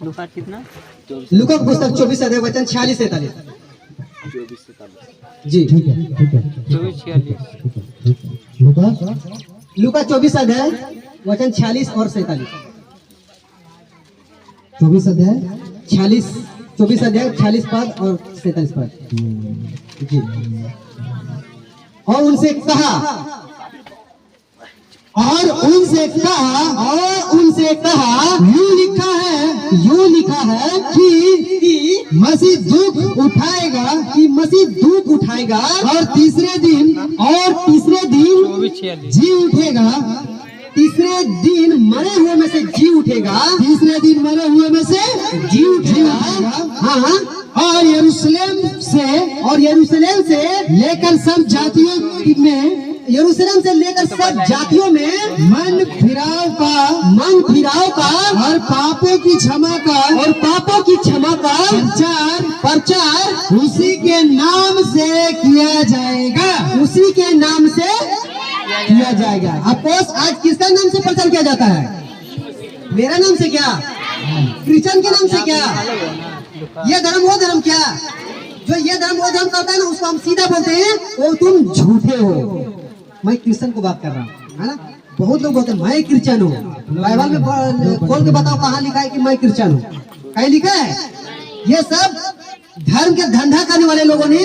लूका कितना? लूका का पुस्तक 24 अध्याय वचन 46-47। जी, ठीक है। 24-46। लूका 24 अध्याय वचन 46 और 47। 24 अध्याय 46 पद और 47 पद। जी। और उनसे कहा यूं लिखा है कि मसीह दुख उठाएगा और तीसरे दिन जी उठेगा, तीसरे दिन मरे हुए में से जी उठेगा, हाँ। और यरूशलेम से लेकर सब जातियों में मन फिराव का और पापों की क्षमा का प्रचार उसी के नाम से किया जाएगा। उसी के नाम से किया जाएगा। अफकोर्स आज किसका नाम से प्रचार किया जाता है? मेरा नाम से क्या? क्रिश्चियन के नाम से क्या? ये धर्म वो धर्म क्या? जो ये धर्म वो धर्म करता है ना, उसको हम सीधा बोलते हैं वो तुम झूठे हो। मैं क्रिश्चियन को बात कर रहा हूँ, है ना। बहुत लोग बोलते हैं मैं क्रिश्चियन हूँ। बाइबल में खोल के बताओ कहाँ लिखा है कि मैं क्रिश्चियन हूँ? कहीं लिखा है? ये सब धर्म के धंधा करने वाले लोगों ने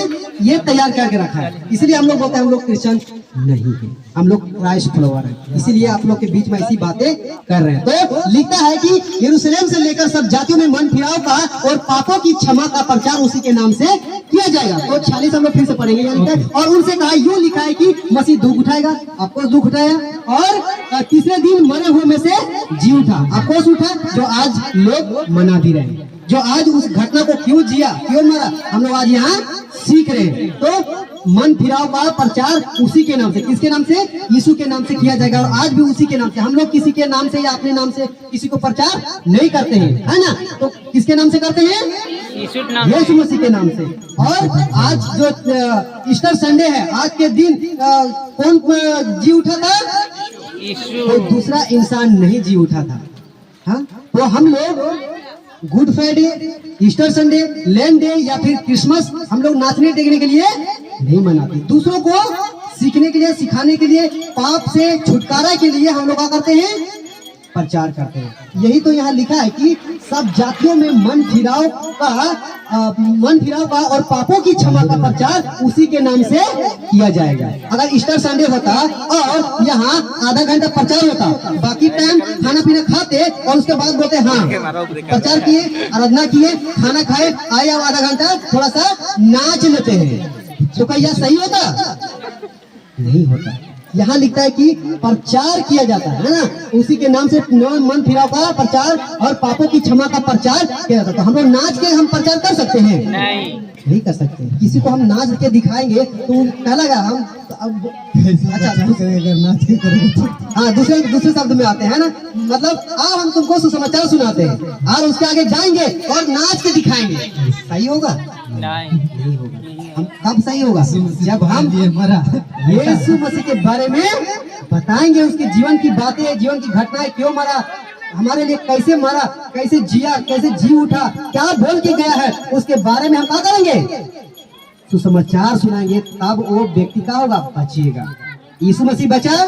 ये तैयार करके रखा है। इसलिए हम लोग बोलते हैं हम लोग क्रिश्चियन नहीं है, हम लोग क्राइस्ट फॉलोवर हैं। इसीलिए आप लोग के बीच में ऐसी बातें कर रहे हैं। तो लिखता है कि यरूशलेम से लेकर सब जातियों में मन फिराव का और पापों की क्षमा का प्रचार उसी के नाम से किया जाएगा। तो 46 हम लोग फिर से पढ़ेंगे। यहाँ लिखा है और उनसे कहा, यूं लिखा है कि मसीह दुख उठाएगा, आपको दुख उठाया, और तीसरे दिन मरे हुए में से जी उठा, आपको उठा, जो आज लोग मना भी रहे हैं। जो आज उस घटना को क्यों जिया, क्यों मरा, हम लोग आज यहाँ सीख रहे हैं। तो मन फिराव का प्रचार उसी के नाम से, किसके नाम से? यीशु के नाम से किया जाएगा। और आज भी उसी के नाम से, हम लोग किसी के नाम से या अपने नाम से किसी को प्रचार नहीं करते हैं, है ना। तो किसके नाम से करते हैं? यीशु मसीह के नाम से। और आज जो ईस्टर संडे है, आज के दिन कौन जी उठा था? कोई दूसरा इंसान नहीं जी उठा था। हाँ, तो हम लोग good Friday, Easter Sunday, land day या फिर क्रिसमस हम लोग नाचने टेकने के लिए नहीं मनाते। दूसरों को सीखने के लिए, सिखाने के लिए, पाप से छुटकारा के लिए हम लोग क्या करते हैं? प्रचार करते हैं। यही तो यहाँ लिखा है कि सब जातियों में मन फिराव का और पापों की क्षमा का प्रचार उसी के नाम से किया जाएगा। अगर ईस्टर संडे होता और यहाँ आधा घंटा प्रचार होता, बाकी टाइम खाना पीना खाते और उसके बाद बोलते हाँ प्रचार किए, आराधना किए, खाना खाए, आए, अब आधा घंटा थोड़ा सा नाच लेते हैं, तो क्या यह सही होता? नहीं होता। यहाँ लिखता है कि प्रचार किया जाता है ना, उसी के नाम से मन फिराव का प्रचार और पापों की क्षमा का प्रचार किया जाता है। तो हम लोग नाच के हम प्रचार कर सकते हैं? नहीं कर सकते। किसी को हम नाच के दिखाएंगे तो क्या लगा हम अच्छा नाच के करेंगे तो हाँ दूसरे शब्द में आते हैं ना, मतलब अब हम तुमको सुसमाचार सुनाते हैं और उसके आगे जाएंगे और नाच के दिखाएंगे, सही होगा? नहीं होगा। हम कब सही होगा? जब हम यीशु मसीह के बारे में बताएंगे, उसके जीवन की बातें, जीवन की घटनाएं, क्यों मरा, हमारे लिए कैसे मरा, कैसे जिया, कैसे जी उठा, क्या बोल के गया है, उसके बारे में हम क्या करेंगे? सुसमाचार सुनाएंगे। तब वो व्यक्ति का होगा, बचिएगा। यीशु मसीह बचा,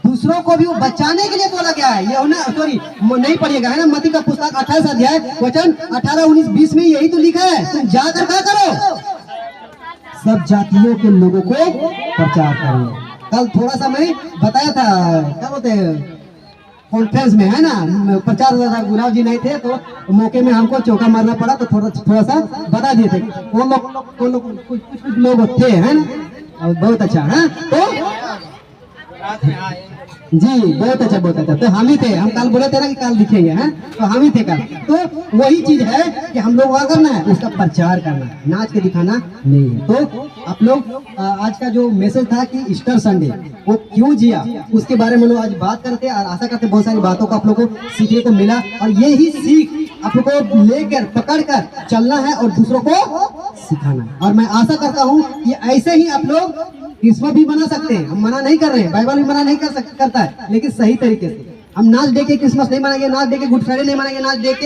दूसरों को भी वो बचाने के लिए बोला गया है। ये ना सॉरी नहीं पढ़िएगा, है ना। मत्ती का पुस्तक 28 अध्याय वचन 18, 19, 20 में यही तो लिखा है, तुम जाकर क्या करो? सब जातियों के लोगों को प्रचार करो। कल थोड़ा सा मैं बताया था, क्या बोलते हैं, कॉन्फ्रेंस में, है ना, प्रचार हुआ था। गुलाब जी नहीं थे तो मौके में हमको चौका मारना पड़ा, तो थोड़ा सा बता दिए थे। वो लोग कुछ लोग थे, है ना, और बहुत अच्छा है। तो जी बहुत अच्छा, बहुत अच्छा। तो हम ही थे, हम कल बोले थे ना कि कल दिखेंगे, हैं, तो हम ही थे कल। तो वही चीज है कि हम लोग क्या करना है? उसका प्रचार करना है, नाच के दिखाना नहीं है। तो आप लोग आज का जो मैसेज था कि ईस्टर संडे वो क्यों जिया, उसके बारे में लोग आज बात करते हैं और आशा करते बहुत सारी बातों को आप लोग को सीखने को मिला। और यही सीख आप लोग को लेकर पकड़कर चलना है और दूसरों को सिखाना है। और मैं आशा करता हूँ कि ऐसे ही आप लोग क्रिसमस भी मना सकते हैं। हम मना नहीं कर रहे हैं, बाइबल भी मना नहीं करता है, लेकिन सही तरीके से। हम नाच दे के क्रिसमस नहीं मनाएंगे, नाच दे के गुड फ्राइडे नहीं मनाएंगे, नाच दे के